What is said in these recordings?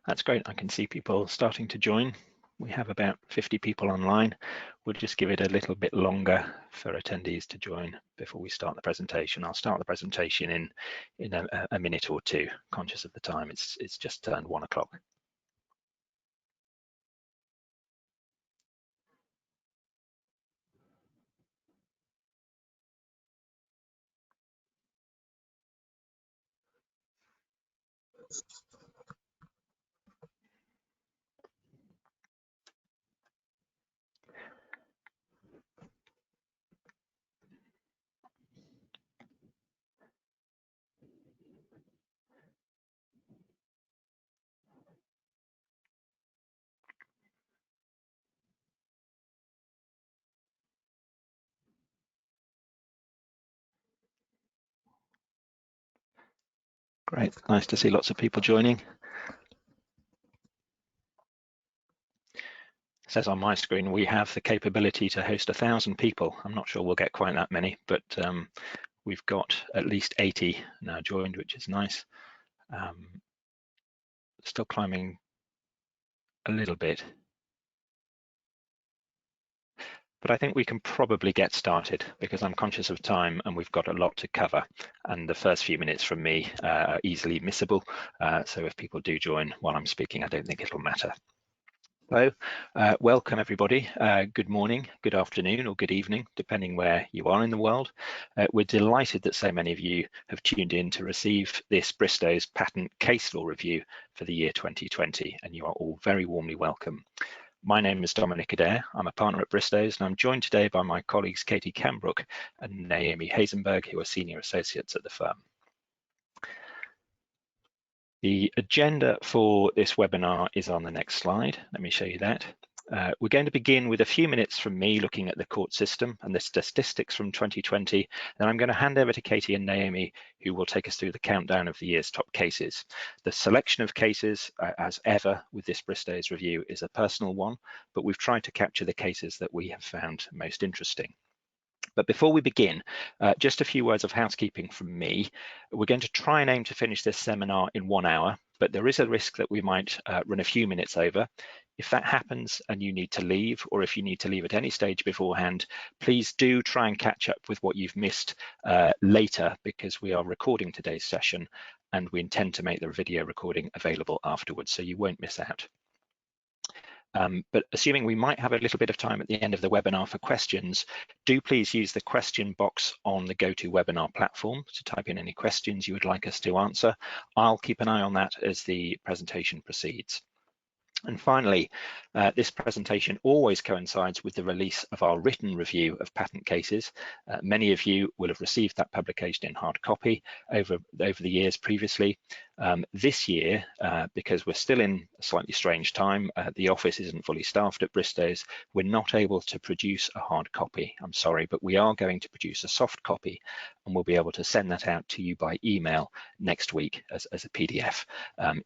That's great. I can see people starting to join. We have about 50 people online. We'll just give it a little bit longer for attendees to join before we start the presentation. I'll start the presentation in a minute or two, conscious of the time. It's just turned 1 o'clock. Great, nice to see lots of people joining. It says on my screen we have the capability to host 1,000 people. I'm not sure we'll get quite that many, but we've got at least 80 now joined, which is nice. Still climbing a little bit, but I think we can probably get started because I'm conscious of time and we've got a lot to cover, and the first few minutes from me are easily missable, so if people do join while I'm speaking, I don't think it'll matter. So welcome everybody. Good morning, good afternoon or good evening, depending where you are in the world. We're delighted that so many of you have tuned in to receive this Bristow's patent case law review for the year 2020, and you are all very warmly welcome. My name is Dominic Adair. I'm a partner at Bristow's, and I'm joined today by my colleagues Katie Cambrook and Naomi Hazenberg, who are senior associates at the firm. The agenda for this webinar is on the next slide. Let me show you that. We're going to begin with a few minutes from me looking at the court system and the statistics from 2020. Then I'm going to hand over to Katie and Naomi, who will take us through the countdown of the year's top cases. The selection of cases, as ever with this Bristow's review, is a personal one, but we've tried to capture the cases that we have found most interesting. But before we begin, just a few words of housekeeping from me. We're going to try and aim to finish this seminar in 1 hour, but there is a risk that we might run a few minutes over. If that happens and you need to leave, or if you need to leave at any stage beforehand, please do try and catch up with what you've missed later, because we are recording today's session and we intend to make the video recording available afterwards, so you won't miss out. But assuming we might have a little bit of time at the end of the webinar for questions, do please use the question box on the GoToWebinar platform to type in any questions you would like us to answer. I'll keep an eye on that as the presentation proceeds. And finally, this presentation always coincides with the release of our written review of patent cases. Many of you will have received that publication in hard copy over the years previously. This year, because we're still in a slightly strange time, the office isn't fully staffed at Bristow's, we're not able to produce a hard copy. I'm sorry, but we are going to produce a soft copy, and we'll be able to send that out to you by email next week as a PDF.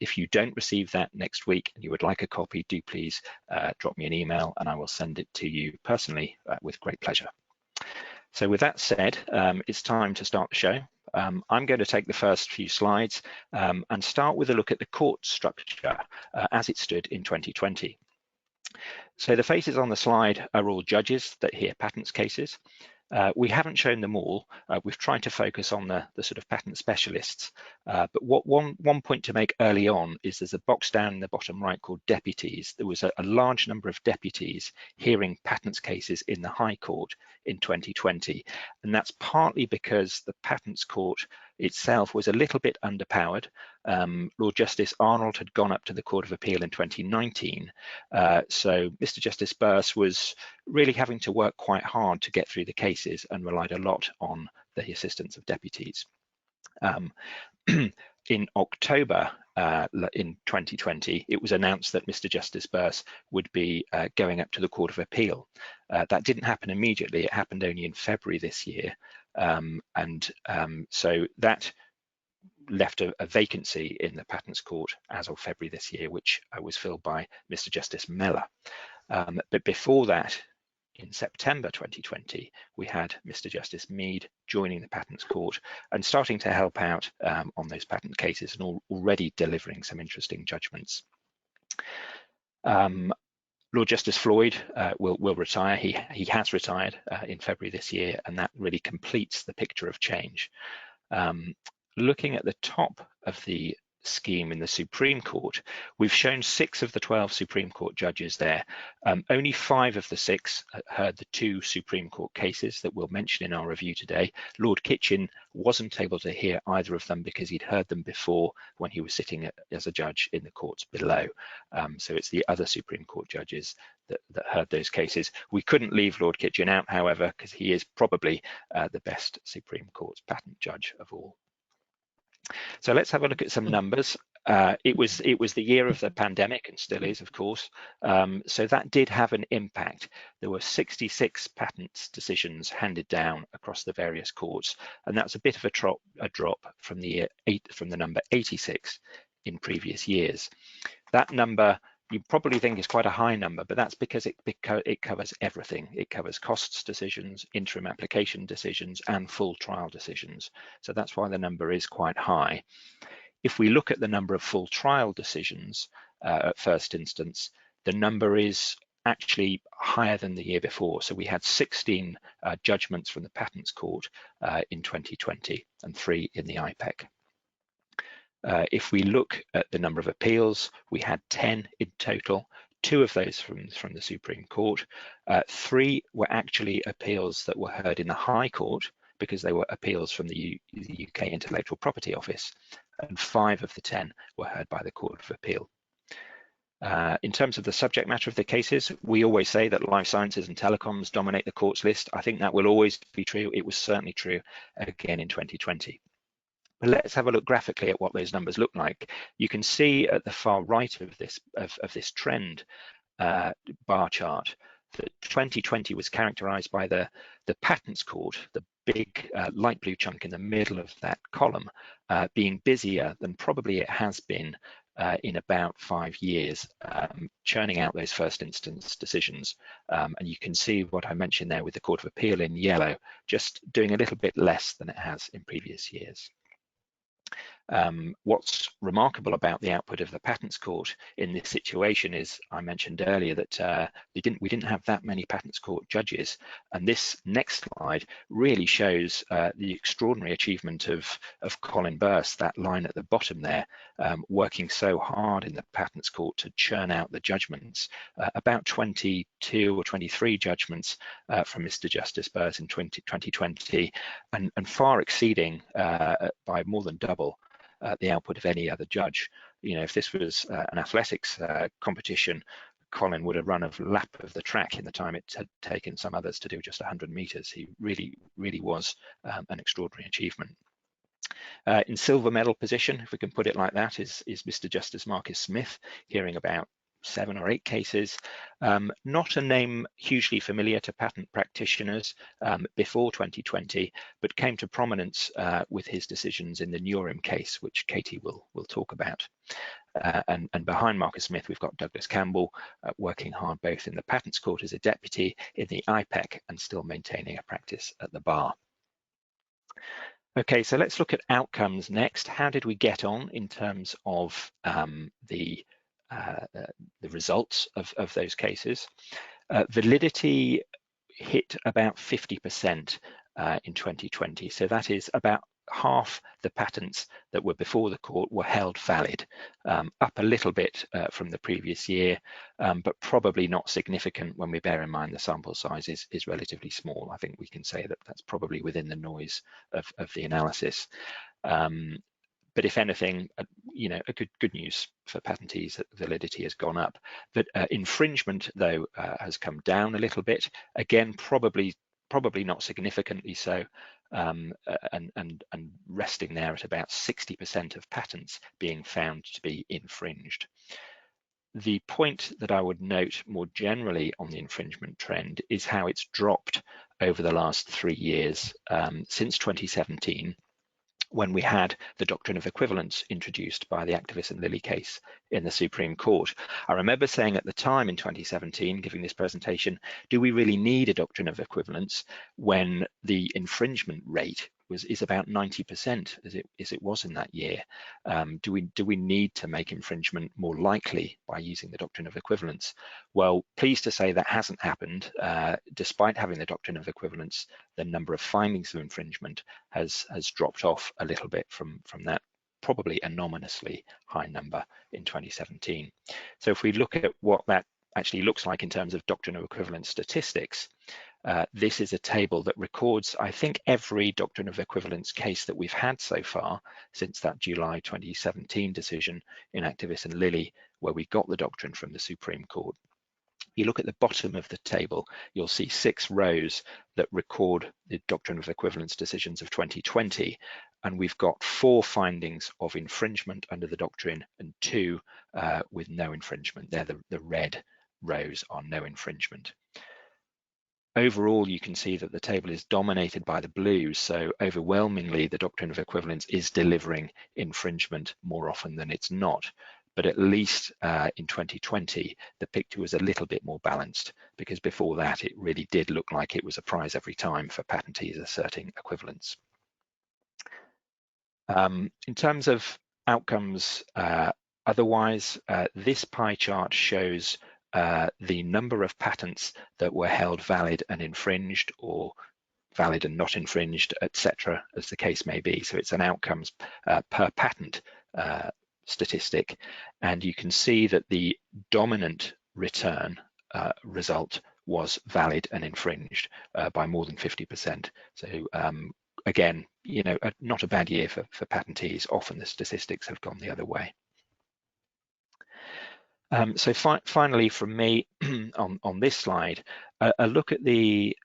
If you don't receive that next week and you would like a copy, do please drop me an email and I will send it to you personally with great pleasure. So with that said, it's time to start the show. I'm going to take the first few slides and start with a look at the court structure as it stood in 2020. So the faces on the slide are all judges that hear patents cases. We haven't shown them all. We've tried to focus on the sort of patent specialists. But one point to make early on is there's a box down in the bottom right called deputies. There was a large number of deputies hearing patents cases in the High Court in 2020. And that's partly because the Patents Court itself was a little bit underpowered. Lord Justice Arnold had gone up to the Court of Appeal in 2019. So Mr. Justice Burse was really having to work quite hard to get through the cases and relied a lot on the assistance of deputies. In October in 2020, it was announced that Mr. Justice Burse would be going up to the Court of Appeal. That didn't happen immediately. It happened only in February this year. So that left a vacancy in the Patents Court as of February this year, which was filled by Mr. Justice Mellor. But before that, in September 2020, we had Mr. Justice Mead joining the Patents Court and starting to help out on those patent cases and already delivering some interesting judgments. Lord Justice Floyd will retire. He has retired in February this year, and that really completes the picture of change. Looking at the top of the scheme in the Supreme Court, we've shown 6 of the 12 Supreme Court judges there. Only 5 of the 6 heard the 2 Supreme Court cases that we'll mention in our review today. Lord Kitchen wasn't able to hear either of them because he'd heard them before when he was sitting as a judge in the courts below. So it's the other Supreme Court judges that heard those cases. We couldn't leave Lord Kitchen out, however, because he is probably the best Supreme Court patent judge of all. So let's have a look at some numbers. It was the year of the pandemic, and still is, of course. So that did have an impact. There were 66 patents decisions handed down across the various courts, and that's a bit of a drop from the number 86 in previous years. That number you probably think is quite a high number, but that's because it covers everything. It covers costs decisions, interim application decisions, and full trial decisions. So that's why the number is quite high. If we look at the number of full trial decisions at first instance, the number is actually higher than the year before. So we had 16 judgments from the Patents Court in 2020 and 3 in the IPEC. If we look at the number of appeals, we had 10 in total, 2 of those from the Supreme Court. 3 were actually appeals that were heard in the High Court because they were appeals from the UK Intellectual Property Office, and 5 of the 10 were heard by the Court of Appeal. In terms of the subject matter of the cases, we always say that life sciences and telecoms dominate the courts list. I think that will always be true. It was certainly true again in 2020. But let's have a look graphically at what those numbers look like. You can see at the far right of this trend bar chart that 2020 was characterized by the Patents Court, the big light blue chunk in the middle of that column, being busier than probably it has been in about 5 years, churning out those first instance decisions. And you can see what I mentioned there with the Court of Appeal in yellow, just doing a little bit less than it has in previous years. What's remarkable about the output of the Patents Court in this situation is, I mentioned earlier that we didn't have that many Patents Court judges, and this next slide really shows the extraordinary achievement of Colin Burse, that line at the bottom there, working so hard in the Patents Court to churn out the judgments, about 22 or 23 judgments from Mr. Justice Burse in 2020, and far exceeding by more than double the output of any other judge. You know, if this was an athletics competition, Colin would have run a lap of the track in the time it had taken some others to do just 100 meters. He really was an extraordinary achievement. In silver medal position, if we can put it like that, is Mr. Justice Marcus Smith, hearing about 7 or 8 cases. Not a name hugely familiar to patent practitioners before 2020, but came to prominence with his decisions in the Nurim case, which Katie will talk about. And behind Marcus Smith, we've got Douglas Campbell working hard both in the Patents Court as a deputy, in the IPEC, and still maintaining a practice at the bar. Okay, so let's look at outcomes next. How did we get on in terms of the results of those cases? Validity hit about 50% in 2020. So that is about half the patents that were before the court were held valid, up a little bit from the previous year, but probably not significant when we bear in mind the sample size is relatively small. I think we can say that that's probably within the noise of the analysis. But if anything, you know, a good news for patentees that validity has gone up. But infringement, though, has come down a little bit. Again, probably not significantly so, and resting there at about 60% of patents being found to be infringed. The point that I would note more generally on the infringement trend is how it's dropped over the last 3 years, since 2017. When we had the doctrine of equivalence introduced by the Actavis and Lilly case in the Supreme Court. I remember saying at the time in 2017, giving this presentation, do we really need a doctrine of equivalence when the infringement rate is about 90% as it was in that year. Do we need to make infringement more likely by using the doctrine of equivalence? Well, pleased to say that hasn't happened. Despite having the doctrine of equivalence, the number of findings of infringement has dropped off a little bit from that probably anomalously high number in 2017. So if we look at what that actually looks like in terms of doctrine of equivalence statistics, this is a table that records, I think, every doctrine of equivalence case that we've had so far since that July 2017 decision in Activis and Lilly, where we got the doctrine from the Supreme Court. You look at the bottom of the table, you'll see 6 rows that record the doctrine of equivalence decisions of 2020, and we've got 4 findings of infringement under the doctrine and 2 with no infringement. They're the red rows are no infringement. Overall, you can see that the table is dominated by the blues, so overwhelmingly the doctrine of equivalence is delivering infringement more often than it's not. But at least in 2020, the picture was a little bit more balanced, because before that it really did look like it was a prize every time for patentees asserting equivalence. In terms of outcomes otherwise, this pie chart shows the number of patents that were held valid and infringed, or valid and not infringed, etc., as the case may be. So it's an outcomes per patent statistic, and you can see that the dominant return result was valid and infringed by more than 50%. So again, you know, not a bad year for patentees. Often the statistics have gone the other way. So finally from me on this slide, a look at the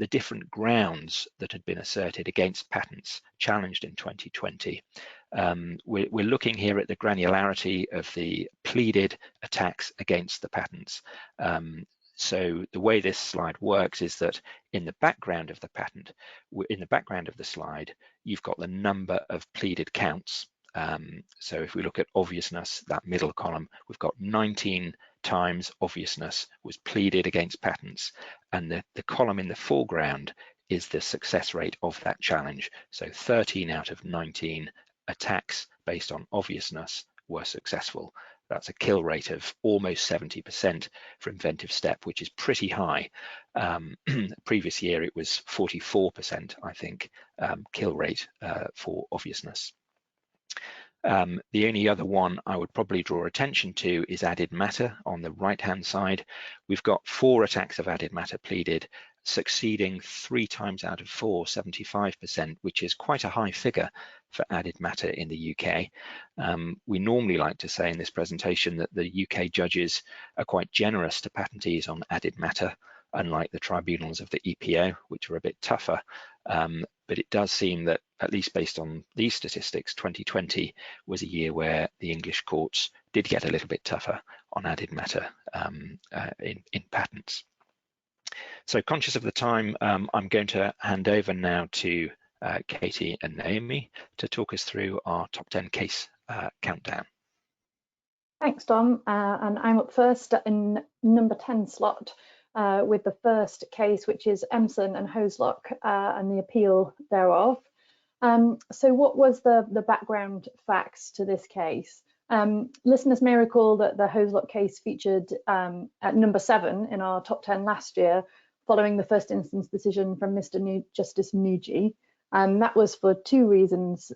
different grounds that had been asserted against patents challenged in 2020. We're looking here at the granularity of the pleaded attacks against the patents. So the way this slide works is that in the background of the patent, in the background of the slide, you've got the number of pleaded counts. So if we look at obviousness, that middle column, we've got 19 times obviousness was pleaded against patents, and the column in the foreground is the success rate of that challenge. So 13 out of 19 attacks based on obviousness were successful. That's a kill rate of almost 70% for inventive step, which is pretty high. Previous year it was 44%, I think, kill rate for obviousness. The only other one I would probably draw attention to is added matter on the right-hand side. We've got 4 attacks of added matter pleaded, succeeding 3 times out of 4, 75%, which is quite a high figure for added matter in the UK. We normally like to say in this presentation that the UK judges are quite generous to patentees on added matter, unlike the tribunals of the EPO, which are a bit tougher. But it does seem that, at least based on these statistics, 2020 was a year where the English courts did get a little bit tougher on added matter in patents. So conscious of the time, I'm going to hand over now to Katie and Naomi to talk us through our top 10 case countdown. Thanks, Dom. And I'm up first in number 10 slot with the first case, which is Emson and Hoselock and the appeal thereof. So what was the background facts to this case? Listeners may recall that the Hoselock case featured at number 7 in our top 10 last year, following the first instance decision from Mr. Justice Nuji. That was for 2 reasons.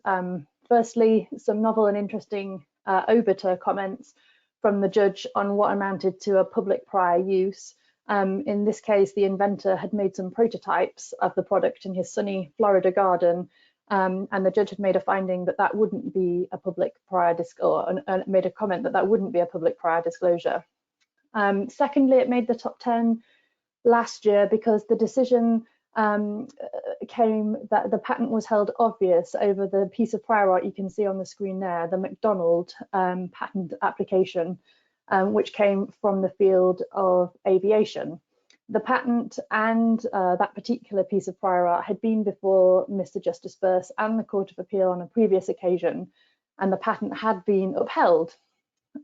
Firstly, some novel and interesting obiter comments from the judge on what amounted to a public prior use. In this case, the inventor had made some prototypes of the product in his sunny Florida garden, and the judge had made a finding that that wouldn't be a public prior disclosure, and made a comment that that wouldn't be a public prior disclosure. Secondly, it made the top 10 last year because the decision came that the patent was held obvious over the piece of prior art you can see on the screen there, the McDonald patent application, which came from the field of aviation. The patent and that particular piece of prior art had been before Mr. Justice Burse and the Court of Appeal on a previous occasion, and the patent had been upheld.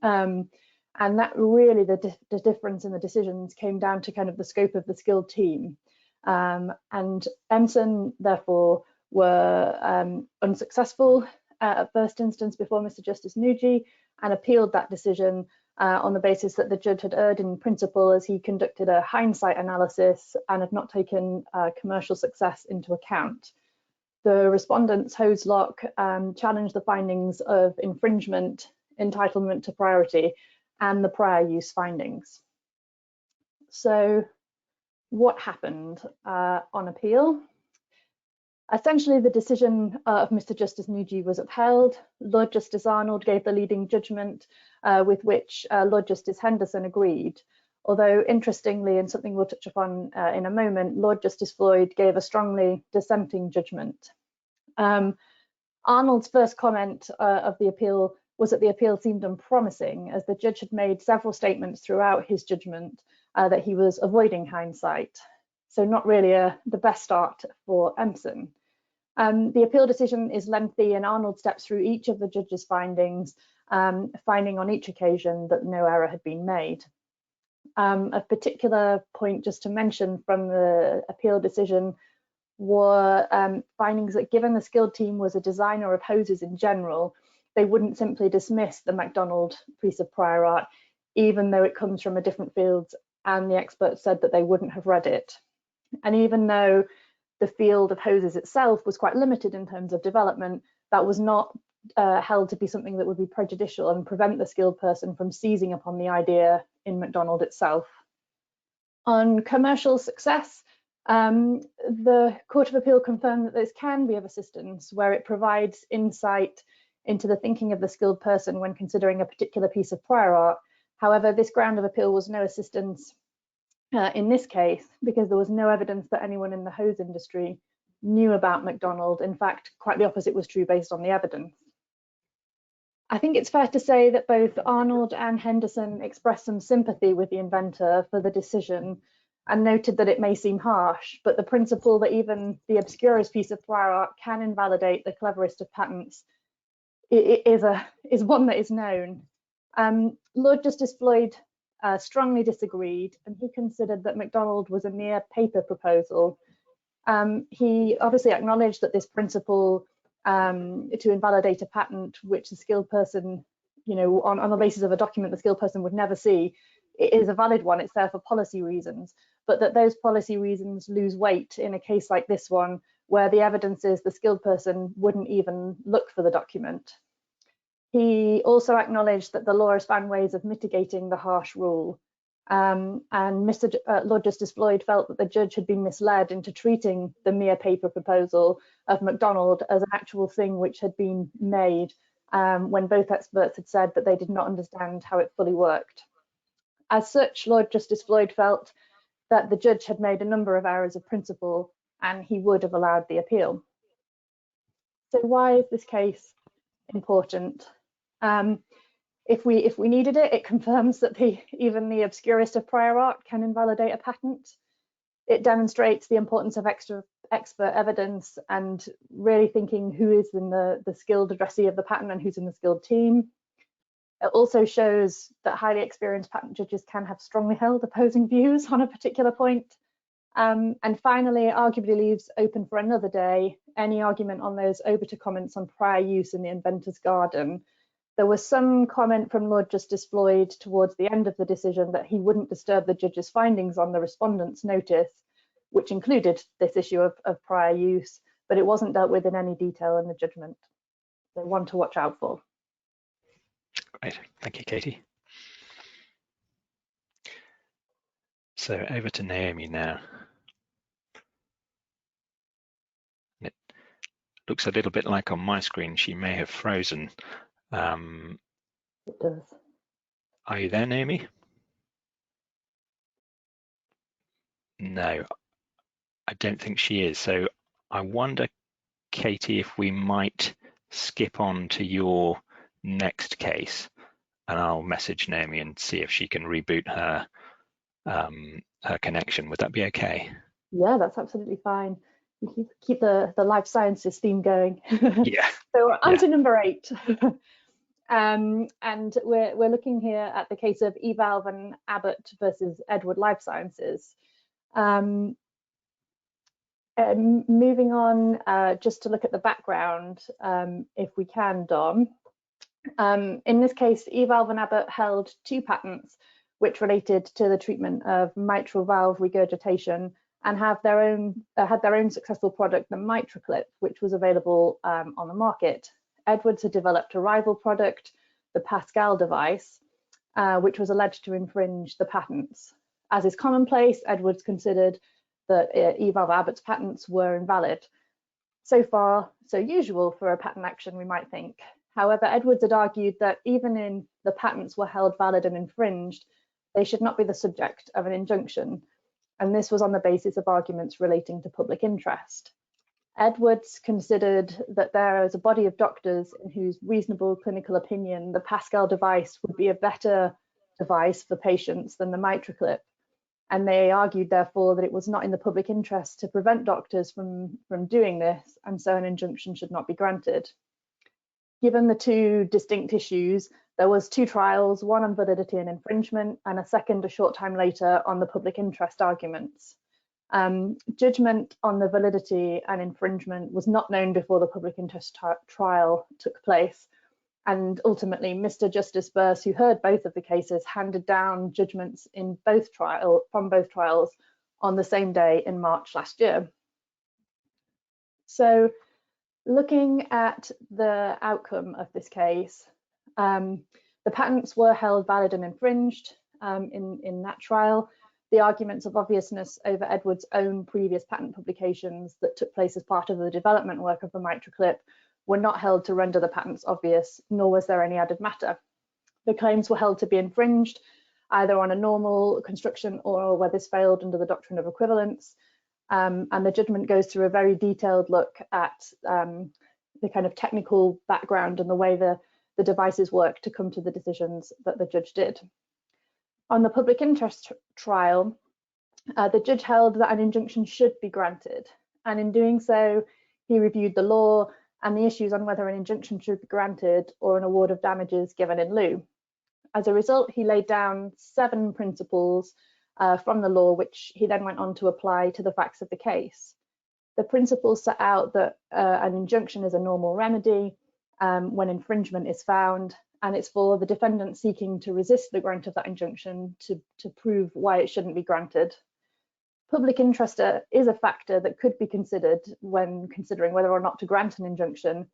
And that really, the difference in the decisions came down to kind of the scope of the skilled team. And Emson, therefore, were unsuccessful at first instance before Mr. Justice Nuji, and appealed that decision on the basis that the judge had erred in principle as he conducted a hindsight analysis and had not taken commercial success into account. The respondents, Hoselock, challenged the findings of infringement, entitlement to priority, and the prior use findings. So what happened on appeal? Essentially, the decision of Mr. Justice Nuji was upheld. Lord Justice Arnold gave the leading judgment with which Lord Justice Henderson agreed. Although, interestingly, and something we'll touch upon in a moment, Lord Justice Floyd gave a strongly dissenting judgment. Arnold's first comment of the appeal was that the appeal seemed unpromising, as the judge had made several statements throughout his judgment that he was avoiding hindsight. So not really the best start for Empson. The appeal decision is lengthy, and Arnold steps through each of the judge's findings, finding on each occasion that no error had been made. A particular point just to mention from the appeal decision were findings that given the skilled team was a designer of hoses in general, they wouldn't simply dismiss the McDonald piece of prior art, even though it comes from a different field, and the experts said that they wouldn't have read it. And even though the field of hoses itself was quite limited in terms of development, that was not held to be something that would be prejudicial and prevent the skilled person from seizing upon the idea in McDonald itself. On commercial success, the Court of Appeal confirmed that this can be of assistance where it provides insight into the thinking of the skilled person when considering a particular piece of prior art. However, this ground of appeal was no assistance in this case because there was no evidence that anyone in the hose industry knew about McDonald. In fact, quite the opposite was true based on the evidence. I think it's fair to say that both Arnold and Henderson expressed some sympathy with the inventor for the decision and noted that it may seem harsh, but the principle that even the obscurest piece of prior art can invalidate the cleverest of patents is one that is known. Lord Justice Floyd strongly disagreed, and he considered that McDonald was a mere paper proposal. He obviously acknowledged that this principle to invalidate a patent which a skilled person, on the basis of a document the skilled person would never see, it is a valid one. It's there for policy reasons, but that those policy reasons lose weight in a case like this one, where the evidence is the skilled person wouldn't even look for the document. He also acknowledged that the law has found ways of mitigating the harsh rule. And Lord Justice Floyd felt that the judge had been misled into treating the mere paper proposal of McDonald as an actual thing which had been made, when both experts had said that they did not understand how it fully worked. As such, Lord Justice Floyd felt that the judge had made a number of errors of principle, and he would have allowed the appeal. So why is this case important? If we needed it, it confirms that even the obscurest of prior art can invalidate a patent. It demonstrates the importance of expert evidence and really thinking who is in the skilled addressee of the patent and who's in the skilled team. It also shows that highly experienced patent judges can have strongly held opposing views on a particular point. And finally, it arguably leaves open for another day any argument on those obiter comments on prior use in the inventor's garden. There was some comment from Lord Justice Floyd towards the end of the decision that he wouldn't disturb the judge's findings on the respondent's notice, which included this issue of prior use, but it wasn't dealt with in any detail in the judgment. So one to watch out for. Great, thank you, Katie. So over to Naomi now. It looks a little bit like on my screen she may have frozen. It does. Are you there, Naomi? No, I don't think she is. So I wonder, Katie, if we might skip on to your next case, and I'll message Naomi and see if she can reboot her her connection. Would that be okay? Yeah, that's absolutely fine. You keep the life sciences theme going. Yeah. So on to number 8. And we're looking here at the case of Evalve and Abbott versus Edward Life Sciences. Moving on, just to look at the background, if we can, Dom. In this case, Evalve and Abbott held 2 patents which related to the treatment of mitral valve regurgitation and had their own successful product, the MitraClip, which was available on the market. Edwards had developed a rival product, the Pascal device, which was alleged to infringe the patents. As is commonplace, Edwards considered that Evalve Abbott's patents were invalid. So far, so usual for a patent action, we might think. However, Edwards had argued that even if the patents were held valid and infringed, they should not be the subject of an injunction, and this was on the basis of arguments relating to public interest. Edwards considered that there is a body of doctors in whose reasonable clinical opinion the Pascal device would be a better device for patients than the MitraClip, and they argued, therefore, that it was not in the public interest to prevent doctors from doing this, and so an injunction should not be granted. Given the 2 distinct issues, there was 2 trials, one on validity and infringement, and a second a short time later on the public interest arguments. Judgment on the validity and infringement was not known before the public interest trial took place, and ultimately Mr. Justice Burse, who heard both of the cases, handed down judgments in from both trials on the same day in March last year. So, looking at the outcome of this case, the patents were held valid and infringed in that trial. The arguments of obviousness over Edwards' own previous patent publications that took place as part of the development work of the MitraClip were not held to render the patents obvious, nor was there any added matter. The claims were held to be infringed either on a normal construction or where this failed under the doctrine of equivalence. And the judgment goes through a very detailed look at the kind of technical background and the way the devices work to come to the decisions that the judge did. On the public interest trial, the judge held that an injunction should be granted, and in doing so, he reviewed the law and the issues on whether an injunction should be granted or an award of damages given in lieu. As a result, he laid down 7 principles from the law, which he then went on to apply to the facts of the case. The principles set out that an injunction is a normal remedy when infringement is found, and it's for the defendant seeking to resist the grant of that injunction to prove why it shouldn't be granted. Public interest is a factor that could be considered when considering whether or not to grant an injunction,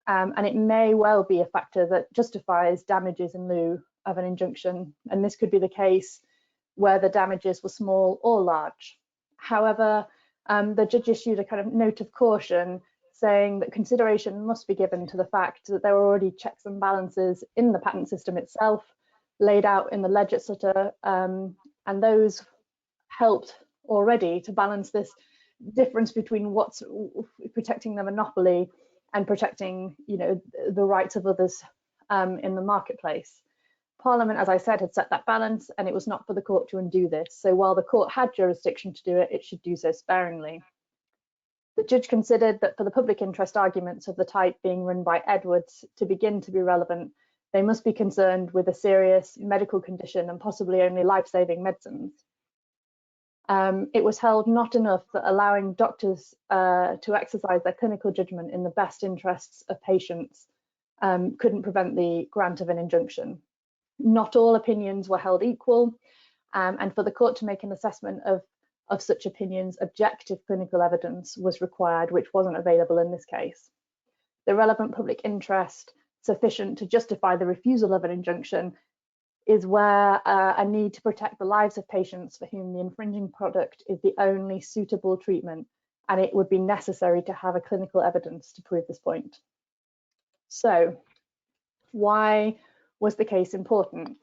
and it may well be a factor that justifies damages in lieu of an injunction, and this could be the case where the damages were small or large. However, the judge issued a kind of note of caution saying that consideration must be given to the fact that there were already checks and balances in the patent system itself, laid out in the legislature, and those helped already to balance this difference between what's protecting the monopoly and protecting, the rights of others in the marketplace. Parliament, as I said, had set that balance, and it was not for the court to undo this. So while the court had jurisdiction to do it, it should do so sparingly. The judge considered that for the public interest arguments of the type being run by Edwards to begin to be relevant, they must be concerned with a serious medical condition and possibly only life-saving medicines. It was held not enough that allowing doctors to exercise their clinical judgment in the best interests of patients couldn't prevent the grant of an injunction. Not all opinions were held equal, and for the court to make an assessment of such opinions, objective clinical evidence was required, which wasn't available in this case. The relevant public interest sufficient to justify the refusal of an injunction is where a need to protect the lives of patients for whom the infringing product is the only suitable treatment, and it would be necessary to have a clinical evidence to prove this point. So, why was the case important?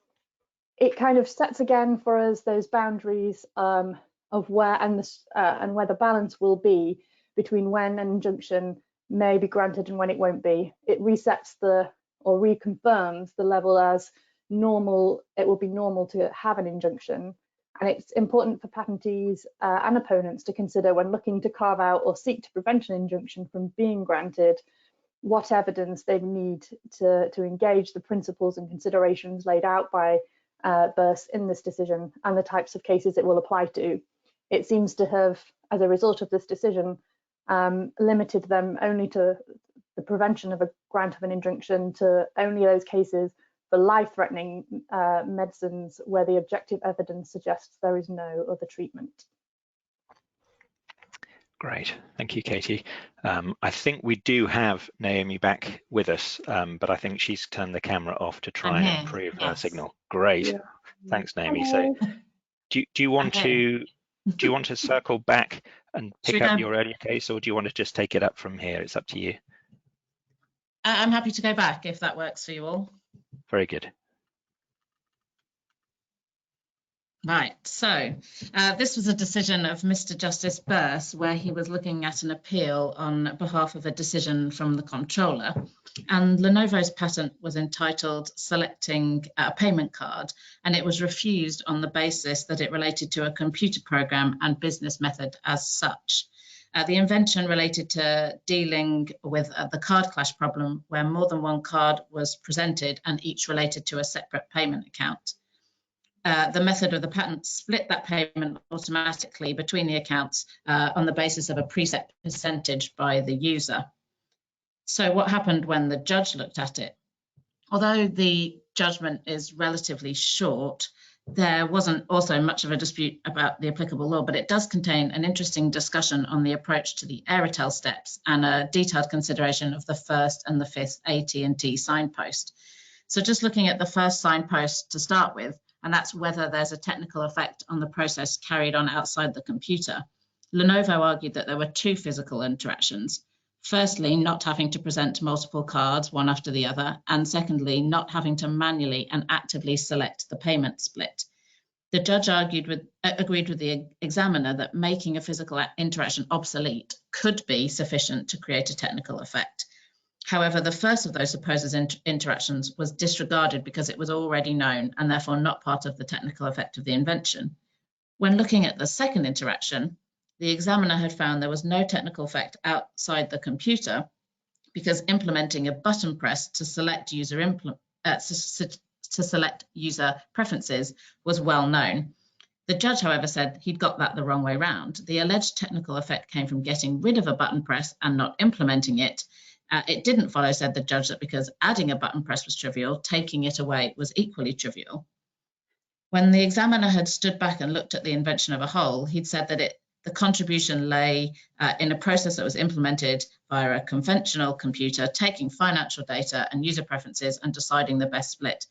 It kind of sets again for us those boundaries of where and where the balance will be between when an injunction may be granted and when it won't be. It resets or reconfirms the level as normal. It will be normal to have an injunction, and it's important for patentees and opponents to consider when looking to carve out or seek to prevent an injunction from being granted, what evidence they need to engage the principles and considerations laid out by Burse in this decision and the types of cases it will apply to. it seems to have, as a result of this decision, limited them only to the prevention of a grant of an injunction to only those cases for life-threatening medicines where the objective evidence suggests there is no other treatment. Great, thank you, Katie. I think we do have Naomi back with us, but I think she's turned the camera off to try and improve her signal. Great, yeah. Thanks, Naomi. Hello. So, do you want to circle back and pick up your earlier case, or do you want to just take it up from here? It's up to you. I'm happy to go back if that works for you all. Very good. Right, so this was a decision of Mr. Justice Burse where he was looking at an appeal on behalf of a decision from the controller, and Lenovo's patent was entitled Selecting a Payment Card, and it was refused on the basis that it related to a computer program and business method as such. The invention related to dealing with the card clash problem where more than one card was presented and each related to a separate payment account. The method of the patent split that payment automatically between the accounts on the basis of a preset percentage by the user. So what happened when the judge looked at it? Although the judgment is relatively short, there wasn't also much of a dispute about the applicable law, but it does contain an interesting discussion on the approach to the Airtel steps and a detailed consideration of the first and the fifth AT&T signpost. So just looking at the first signpost to start with, and that's whether there's a technical effect on the process carried on outside the computer. Lenovo argued that there were two physical interactions. Firstly, not having to present multiple cards, one after the other, and secondly, not having to manually and actively select the payment split. The judge agreed with the examiner that making a physical interaction obsolete could be sufficient to create a technical effect. However, the first of those supposed interactions was disregarded because it was already known and therefore not part of the technical effect of the invention. When looking at the second interaction, the examiner had found there was no technical effect outside the computer because implementing a button press to select user preferences was well known. The judge, however, said he'd got that the wrong way round. The alleged technical effect came from getting rid of a button press and not implementing it. It didn't follow, said the judge, that because adding a button press was trivial, taking it away was equally trivial. When the examiner had stood back and looked at the invention of a whole, he'd said that the contribution lay in a process that was implemented via a conventional computer, taking financial data and user preferences and deciding the best split.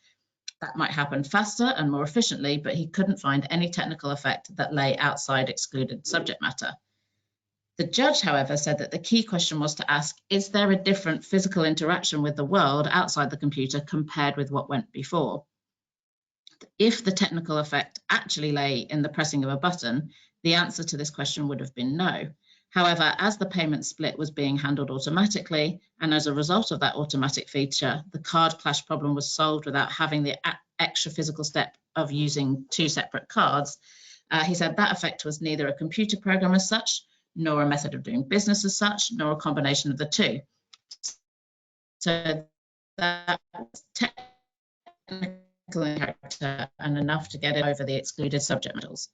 That might happen faster and more efficiently, but he couldn't find any technical effect that lay outside excluded subject matter. The judge, however, said that the key question was to ask, is there a different physical interaction with the world outside the computer compared with what went before? If the technical effect actually lay in the pressing of a button, the answer to this question would have been no. However, as the payment split was being handled automatically, and as a result of that automatic feature, the card clash problem was solved without having the extra physical step of using two separate cards. He said that effect was neither a computer program as such, nor a method of doing business as such, nor a combination of the two. So that was technical in character and enough to get it over the excluded subject matters.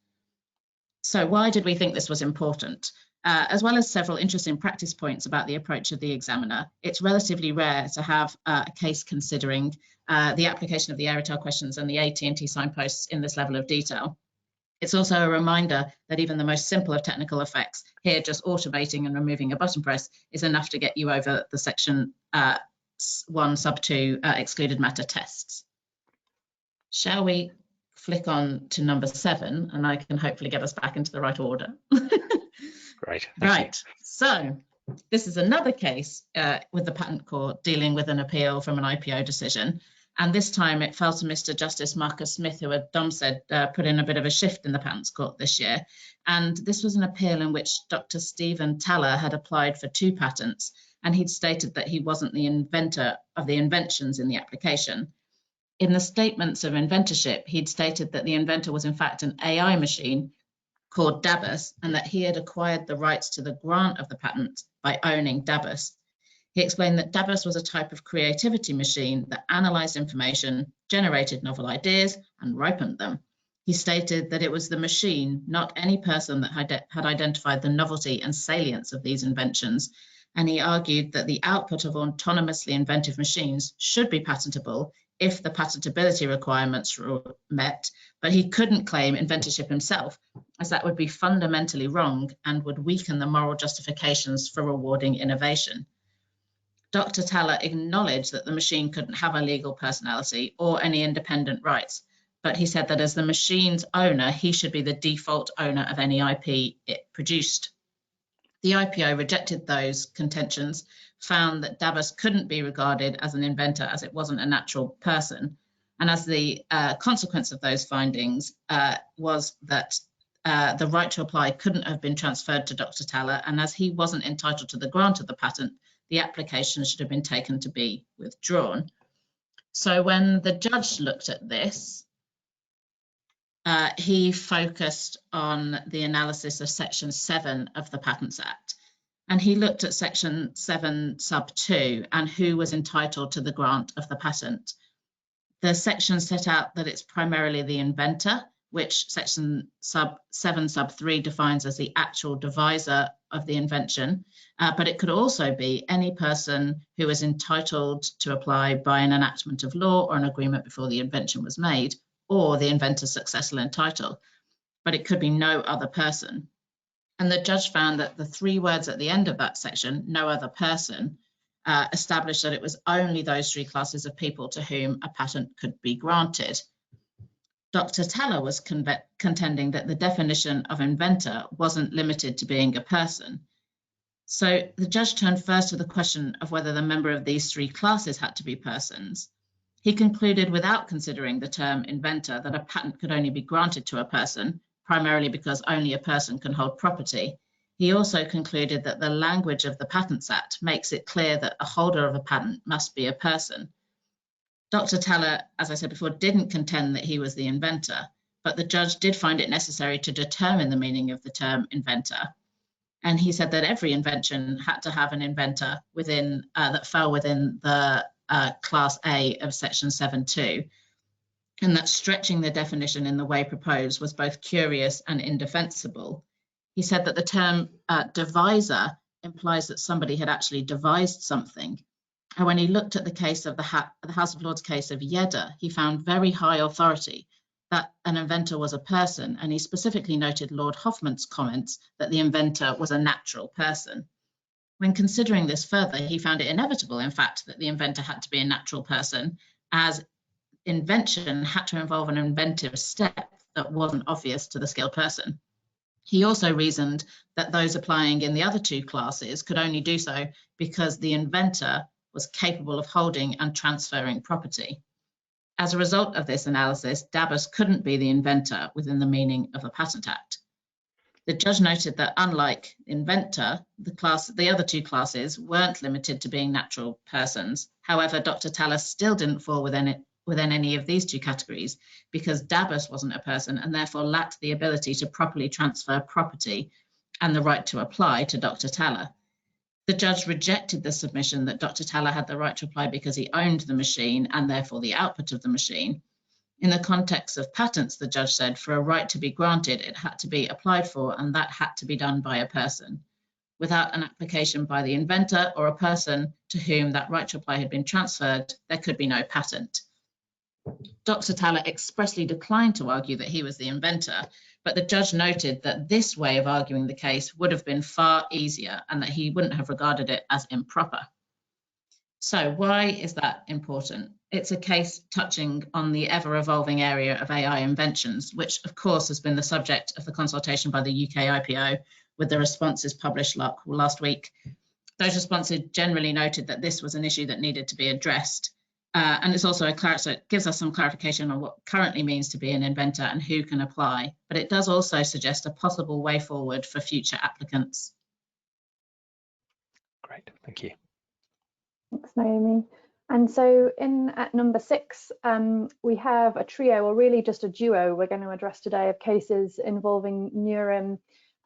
So why did we think this was important? As well as several interesting practice points about the approach of the examiner, it's relatively rare to have a case considering the application of the Airtel questions and the AT&T signposts in this level of detail. It's also a reminder that even the most simple of technical effects, here just automating and removing a button press, is enough to get you over the section 1 sub 2 excluded matter tests. Shall we flick on to number 7, and I can hopefully get us back into the right order. Great. Right. So this is another case with the Patent Court dealing with an appeal from an IPO decision. And this time it fell to Mr. Justice Marcus Smith, who, as Dom said, put in a bit of a shift in the Patents Court this year. And this was an appeal in which Dr. Stephen Taller had applied for 2 patents, and he'd stated that he wasn't the inventor of the inventions in the application. In the statements of inventorship, he'd stated that the inventor was in fact an AI machine called Dabus, and that he had acquired the rights to the grant of the patent by owning Dabus. He explained that Dabus was a type of creativity machine that analysed information, generated novel ideas, and ripened them. He stated that it was the machine, not any person, that had identified the novelty and salience of these inventions, and he argued that the output of autonomously inventive machines should be patentable if the patentability requirements were met, but he couldn't claim inventorship himself, as that would be fundamentally wrong and would weaken the moral justifications for rewarding innovation. Dr. Teller acknowledged that the machine couldn't have a legal personality or any independent rights, but he said that as the machine's owner, he should be the default owner of any IP it produced. The IPO rejected those contentions, found that Dabus couldn't be regarded as an inventor as it wasn't a natural person, and as the consequence of those findings was that the right to apply couldn't have been transferred to Dr. Teller, and as he wasn't entitled to the grant of the patent, the application should have been taken to be withdrawn. So when the judge looked at this, he focused on the analysis of Section 7 of the Patents Act, and he looked at Section 7 sub 2 and who was entitled to the grant of the patent. The section set out that it's primarily the inventor, which Section 7 sub 3 defines as the actual deviser of the invention, but it could also be any person who is entitled to apply by an enactment of law or an agreement before the invention was made, or the inventor's successor in title, but it could be no other person. And the judge found that the three words at the end of that section, no other person, established that it was only those three classes of people to whom a patent could be granted. Dr. Teller was contending that the definition of inventor wasn't limited to being a person. So the judge turned first to the question of whether the member of these three classes had to be persons. He concluded, without considering the term inventor, that a patent could only be granted to a person, primarily because only a person can hold property. He also concluded that the language of the Patents Act makes it clear that a holder of a patent must be a person. Dr. Teller, as I said before, didn't contend that he was the inventor, but the judge did find it necessary to determine the meaning of the term inventor. And he said that every invention had to have an inventor within that fell within the Class A of Section 7.2, and that stretching the definition in the way proposed was both curious and indefensible. He said that the term deviser implies that somebody had actually devised something. And when he looked at the case of the House of Lords case of Yedder, he found very high authority that an inventor was a person, and he specifically noted Lord Hoffman's comments that the inventor was a natural person. When considering this further, he found it inevitable, in fact, that the inventor had to be a natural person, as invention had to involve an inventive step that wasn't obvious to the skilled person. He also reasoned that those applying in the other two classes could only do so because the inventor was capable of holding and transferring property. As a result of this analysis, Dabus couldn't be the inventor within the meaning of the Patent Act. The judge noted that unlike inventor, the other two classes weren't limited to being natural persons. However, Dr. Teller still didn't fall within any of these two categories because Dabus wasn't a person and therefore lacked the ability to properly transfer property and the right to apply to Dr. Teller. The judge rejected the submission that Dr. Teller had the right to apply because he owned the machine and therefore the output of the machine. In the context of patents, the judge said, for a right to be granted, it had to be applied for, and that had to be done by a person. Without an application by the inventor or a person to whom that right to apply had been transferred, there could be no patent. Dr. Teller expressly declined to argue that he was the inventor, but the judge noted that this way of arguing the case would have been far easier and that he wouldn't have regarded it as improper. So why is that important? It's a case touching on the ever-evolving area of AI inventions, which of course has been the subject of the consultation by the UK IPO with the responses published last week. Those responses generally noted that this was an issue that needed to be addressed. And it's also so it gives us some clarification on what currently means to be an inventor and who can apply, but it does also suggest a possible way forward for future applicants. Great, thank you. Thanks, Naomi. And so at number 6, we have a trio, or really just a duo, we're going to address today, of cases involving Neurim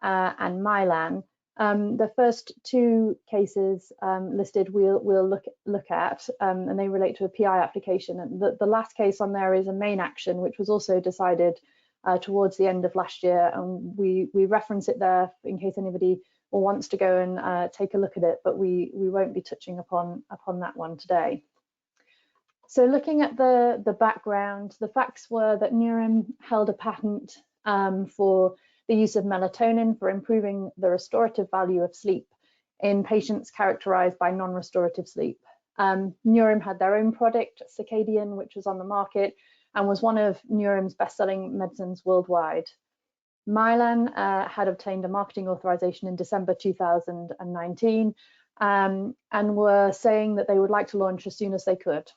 and Mylan. The first two cases listed we'll look at, and they relate to a PI application. And the last case on there is a main action, which was also decided towards the end of last year, and we reference it there in case anybody wants to go and take a look at it, but we won't be touching upon that one today. So looking at the background, the facts were that Neurim held a patent for the use of melatonin for improving the restorative value of sleep in patients characterized by non-restorative sleep. Neurim had their own product, Circadian, which was on the market and was one of Neurim's best-selling medicines worldwide. Mylan had obtained a marketing authorization in December 2019 and were saying that they would like to launch as soon as they could.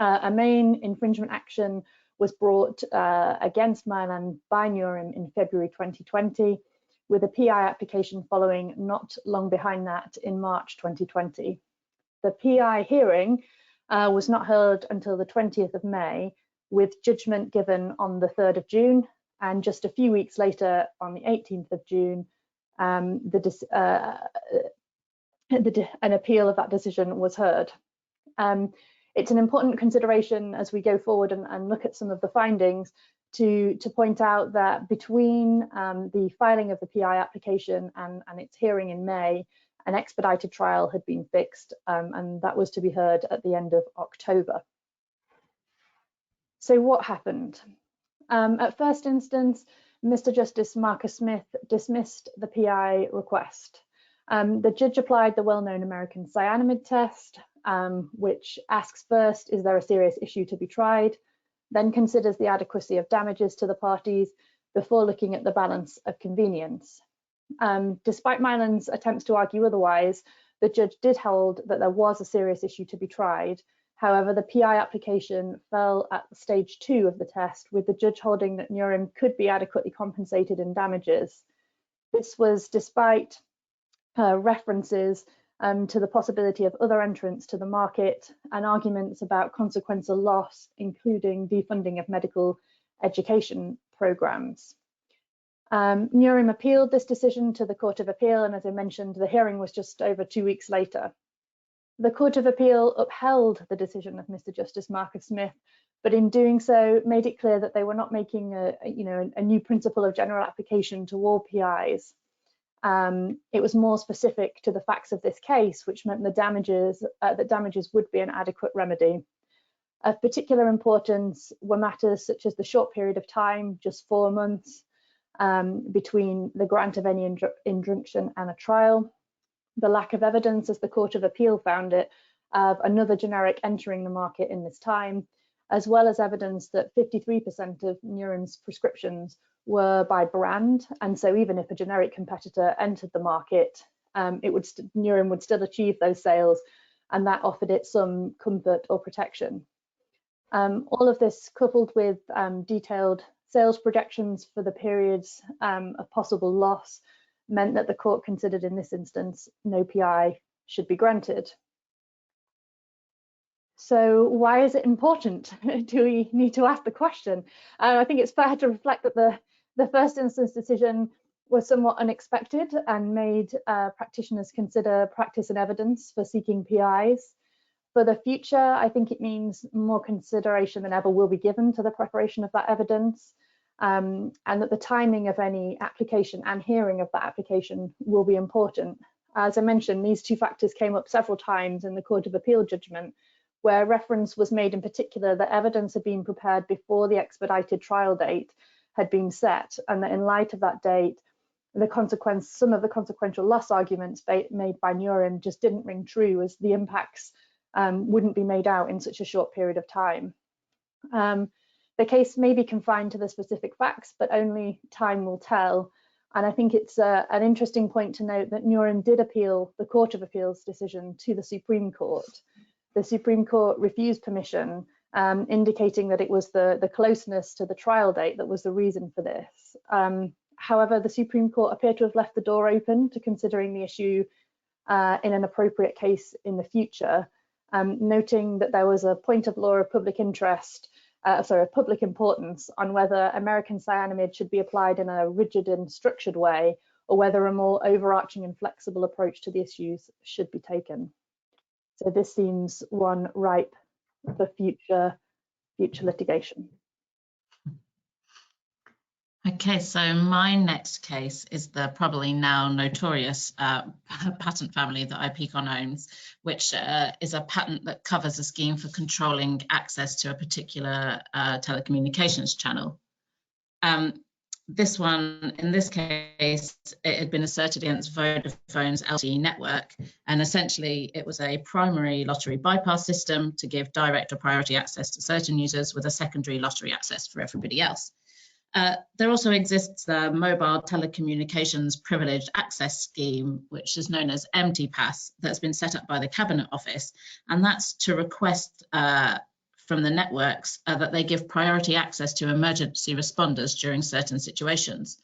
A main infringement action was brought against Mylan by Neurim in February 2020, with a PI application following not long behind that in March 2020. The PI hearing was not heard until the 20th of May, with judgment given on the 3rd of June, and just a few weeks later, on the 18th of June, an appeal of that decision was heard. It's an important consideration as we go forward and look at some of the findings to point out that between the filing of the PI application and its hearing in May, an expedited trial had been fixed, and that was to be heard at the end of October. So what happened? At first instance, Mr. Justice Marcus Smith dismissed the PI request. The judge applied the well-known American cyanamide test, which asks first, is there a serious issue to be tried? Then considers the adequacy of damages to the parties before looking at the balance of convenience. Despite Mylan's attempts to argue otherwise, the judge did hold that there was a serious issue to be tried. However, the PI application fell at stage 2 of the test, with the judge holding that Neurim could be adequately compensated in damages. This was despite references to the possibility of other entrants to the market and arguments about consequential loss, including defunding of medical education programs. Neurim appealed this decision to the Court of Appeal, and as I mentioned, the hearing was just over 2 weeks later. The Court of Appeal upheld the decision of Mr. Justice Marcus Smith, but in doing so made it clear that they were not making a new principle of general application to all PIs. It was more specific to the facts of this case, which meant that damages would be an adequate remedy. Of particular importance were matters such as the short period of time, just 4 months, between the grant of any injunction and a trial, the lack of evidence, as the Court of Appeal found it, of another generic entering the market in this time, as well as evidence that 53% of Neurim's prescriptions were by brand, and so even if a generic competitor entered the market, Neurim would still achieve those sales, and that offered it some comfort or protection. All of this, coupled with detailed sales projections for the periods of possible loss, meant that the court considered in this instance no PI should be granted. So why is it important? Do we need to ask the question? I think it's fair to reflect that the first instance decision was somewhat unexpected and made practitioners consider practice and evidence for seeking PIs. For the future, I think it means more consideration than ever will be given to the preparation of that evidence, and that the timing of any application and hearing of that application will be important. As I mentioned, these two factors came up several times in the Court of Appeal judgment, where reference was made in particular that evidence had been prepared before the expedited trial date had been set, and that in light of that date, some of the consequential loss arguments made by Neurim just didn't ring true, as the impacts wouldn't be made out in such a short period of time. The case may be confined to the specific facts, but only time will tell. And I think it's an interesting point to note that Neurim did appeal the Court of Appeal's decision to the Supreme Court. The Supreme Court refused permission, indicating that it was the closeness to the trial date that was the reason for this. However, the Supreme Court appeared to have left the door open to considering the issue in an appropriate case in the future, noting that there was a point of law of public interest, of public importance, on whether American cyanamide should be applied in a rigid and structured way, or whether a more overarching and flexible approach to the issues should be taken. So this seems one ripe for future litigation. Okay, so my next case is the probably now notorious patent family that IPCON owns, which is a patent that covers a scheme for controlling access to a particular telecommunications channel. This one, in this case, it had been asserted against Vodafone's LTE network, and essentially it was a primary lottery bypass system to give direct or priority access to certain users with a secondary lottery access for everybody else. There also exists the Mobile Telecommunications Privileged Access Scheme, which is known as MTPAS, that's been set up by the Cabinet Office, and that's to request from the networks that they give priority access to emergency responders during certain situations.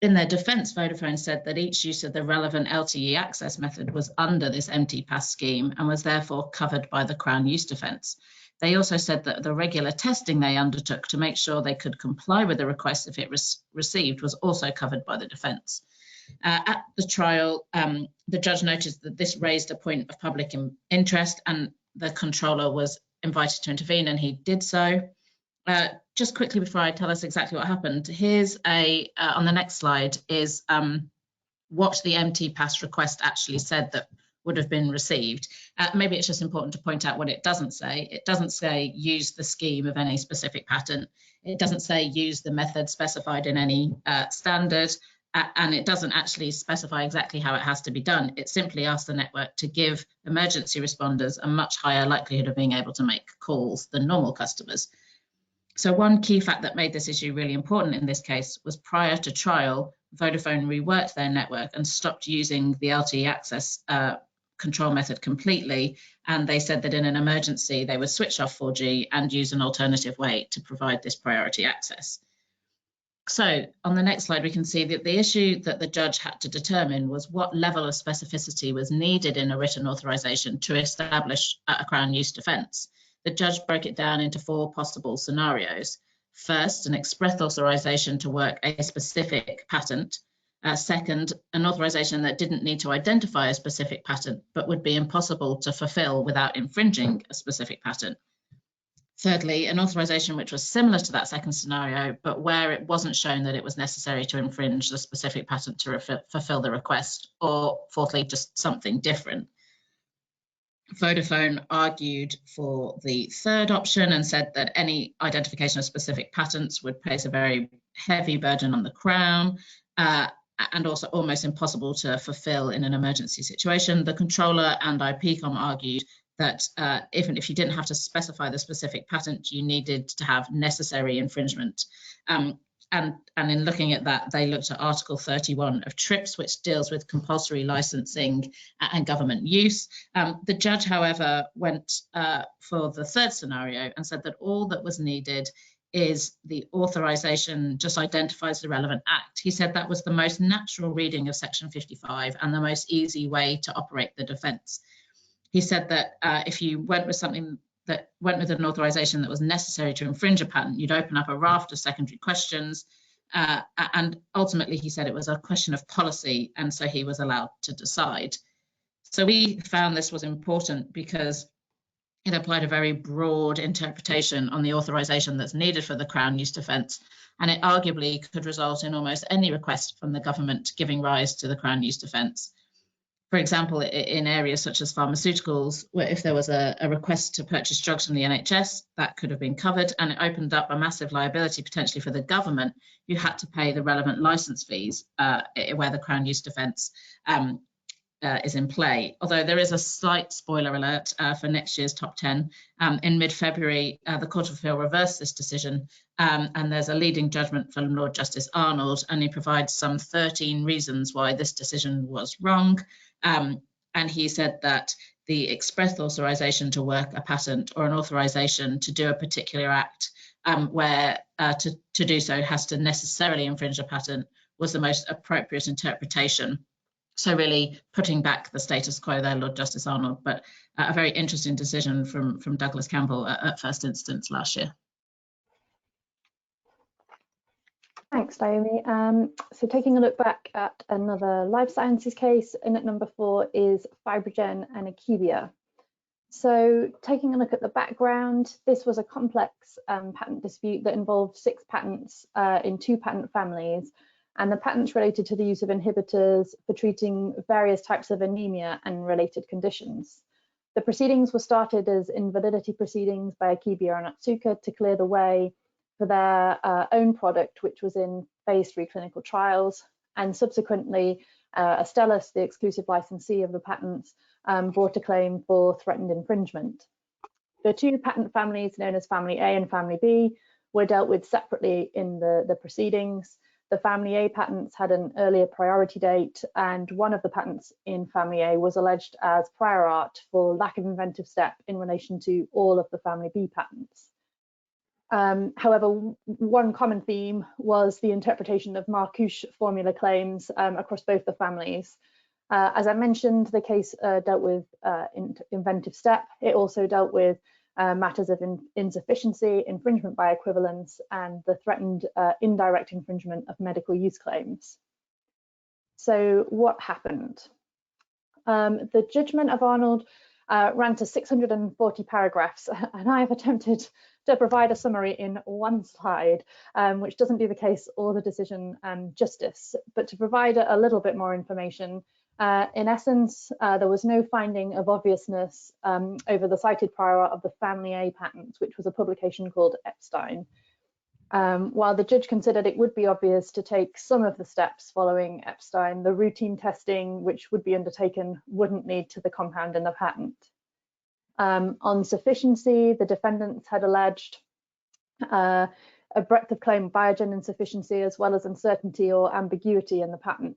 In their defense, Vodafone said that each use of the relevant LTE access method was under this MTPAS scheme and was therefore covered by the Crown Use Defence. They also said that the regular testing they undertook to make sure they could comply with the request if it received was also covered by the defence. At the trial, the judge noted that this raised a point of public interest and the controller was invited to intervene, and he did so. Just quickly before I tell us exactly what happened, here's on the next slide is what the MTPAS request actually said that would have been received. Maybe it's just important to point out what it doesn't say. It doesn't say use the scheme of any specific patent. It doesn't say use the method specified in any standard. And it doesn't actually specify exactly how it has to be done. It simply asks the network to give emergency responders a much higher likelihood of being able to make calls than normal customers. So one key fact that made this issue really important in this case was prior to trial, Vodafone reworked their network and stopped using the LTE access control method completely. And they said that in an emergency, they would switch off 4G and use an alternative way to provide this priority access. So on the next slide, we can see that the issue that the judge had to determine was what level of specificity was needed in a written authorization to establish a Crown Use Defence. The judge broke it down into 4 possible scenarios. First, an express authorization to work a specific patent. Second, an authorization that didn't need to identify a specific patent, but would be impossible to fulfill without infringing a specific patent. Thirdly, an authorization which was similar to that second scenario, but where it wasn't shown that it was necessary to infringe the specific patent to fulfill the request, or fourthly, just something different. Vodafone argued for the third option and said that any identification of specific patents would place a very heavy burden on the Crown and also almost impossible to fulfill in an emergency situation. The controller and IPCOM argued that even if you didn't have to specify the specific patent, you needed to have necessary infringement. And in looking at that, they looked at Article 31 of TRIPS, which deals with compulsory licensing and government use. The judge, however, went for the third scenario and said that all that was needed is the authorization just identifies the relevant act. He said that was the most natural reading of Section 55 and the most easy way to operate the defense. He said that if you went with something that went with an authorization that was necessary to infringe a patent, you'd open up a raft of secondary questions. And ultimately, he said it was a question of policy, and so he was allowed to decide. So we found this was important because it applied a very broad interpretation on the authorization that's needed for the Crown Use Defence, and it arguably could result in almost any request from the government giving rise to the Crown Use Defence. For example, in areas such as pharmaceuticals, where if there was a request to purchase drugs from the NHS, that could have been covered, and it opened up a massive liability potentially for the government, who had to pay the relevant licence fees where the Crown Use Defence is in play. Although there is a slight spoiler alert for next year's top 10. In mid-February, the Court of Appeal reversed this decision, and there's a leading judgment from Lord Justice Arnold, and he provides some 13 reasons why this decision was wrong. And he said that the express authorization to work a patent or an authorization to do a particular act where to do so has to necessarily infringe a patent was the most appropriate interpretation. So really putting back the status quo there, Lord Justice Arnold, but a very interesting decision from Douglas Campbell at first instance last year. Thanks, Naomi. So taking a look back at another life sciences case, and at number 4 is Fibrogen and Aqibia. So taking a look at the background, this was a complex patent dispute that involved 6 patents in 2 patent families, and the patents related to the use of inhibitors for treating various types of anemia and related conditions. The proceedings were started as invalidity proceedings by Aqibia and Otsuka to clear the way for their own product, which was in phase 3 clinical trials, and subsequently Astellas, the exclusive licensee of the patents, brought a claim for threatened infringement. The 2 patent families, known as Family A and Family B, were dealt with separately in the proceedings. The Family A patents had an earlier priority date, and one of the patents in Family A was alleged as prior art for lack of inventive step in relation to all of the Family B patents. However, one common theme was the interpretation of Marcouche formula claims across both the families. As I mentioned, the case dealt with inventive step. It also dealt with matters of insufficiency, infringement by equivalence, and the threatened indirect infringement of medical use claims. So what happened? The judgment of Arnold ran to 640 paragraphs, and I have attempted to provide a summary in 1 slide, which doesn't do the case or the decision justice. But to provide a little bit more information, in essence, there was no finding of obviousness over the cited prior art of the Family A patents, which was a publication called Epstein. While the judge considered it would be obvious to take some of the steps following Epstein, the routine testing which would be undertaken wouldn't lead to the compound in the patent. On sufficiency, the defendants had alleged a breadth of claim biogen insufficiency as well as uncertainty or ambiguity in the patent.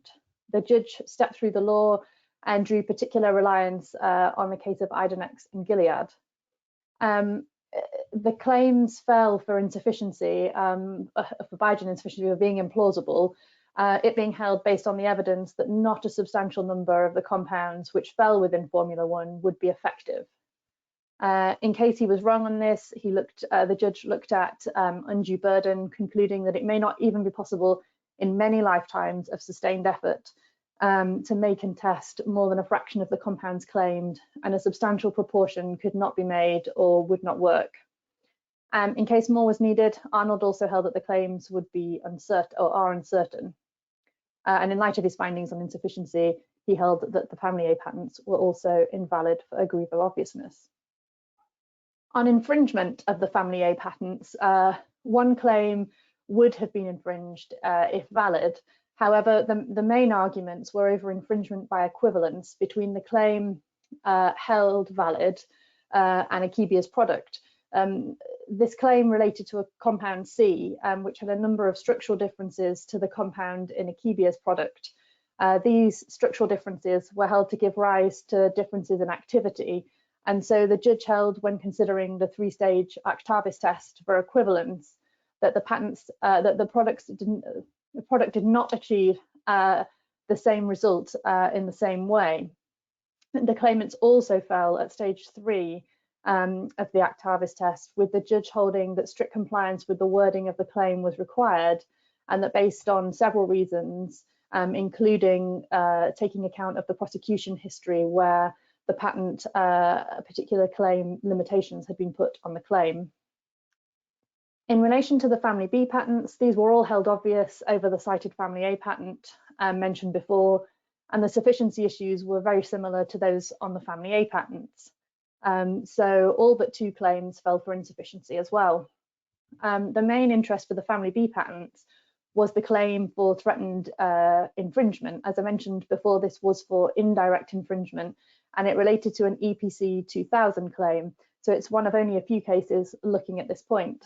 The judge stepped through the law and drew particular reliance on the case of Idonex and Gilead. The claims fell for insufficiency, for biogen insufficiency of being implausible, it being held based on the evidence that not a substantial number of the compounds which fell within Formula 1 would be effective. In case he was wrong on this, the judge looked at undue burden, concluding that it may not even be possible in many lifetimes of sustained effort to make and test more than a fraction of the compounds claimed, and a substantial proportion could not be made or would not work. In case more was needed, Arnold also held that the claims would be uncertain or are uncertain. And in light of his findings on insufficiency, he held that the Family A patents were also invalid for agreeable obviousness. On infringement of the Family A patents, one claim would have been infringed if valid. However, the main arguments were over infringement by equivalence between the claim held valid and Aqibia's product. This claim related to a compound C, which had a number of structural differences to the compound in Aqibia's product. These structural differences were held to give rise to differences in activity, and so the judge held, when considering the 3-stage Octavis test for equivalence, that the product did not achieve the same result in the same way. The claimants also fell at stage 3 of the Octavis test, with the judge holding that strict compliance with the wording of the claim was required, and that based on several reasons, including taking account of the prosecution history where the patent particular claim limitations had been put on the claim. In relation to the Family B patents, these were all held obvious over the cited Family A patent mentioned before, and the sufficiency issues were very similar to those on the Family A patents. So all but 2 claims fell for insufficiency as well. The main interest for the Family B patents was the claim for threatened infringement. As I mentioned before, this was for indirect infringement, and it related to an EPC 2000 claim. So it's one of only a few cases looking at this point.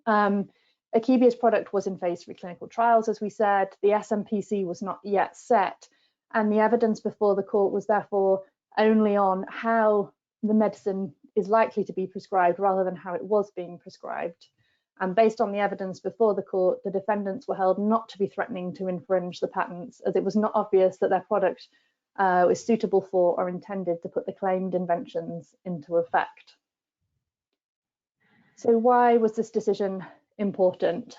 Aqibia's product was in phase 3 clinical trials, as we said. The SMPC was not yet set, and the evidence before the court was therefore only on how the medicine is likely to be prescribed rather than how it was being prescribed. And based on the evidence before the court, the defendants were held not to be threatening to infringe the patents, as it was not obvious that their product was suitable for or intended to put the claimed inventions into effect. So why was this decision important?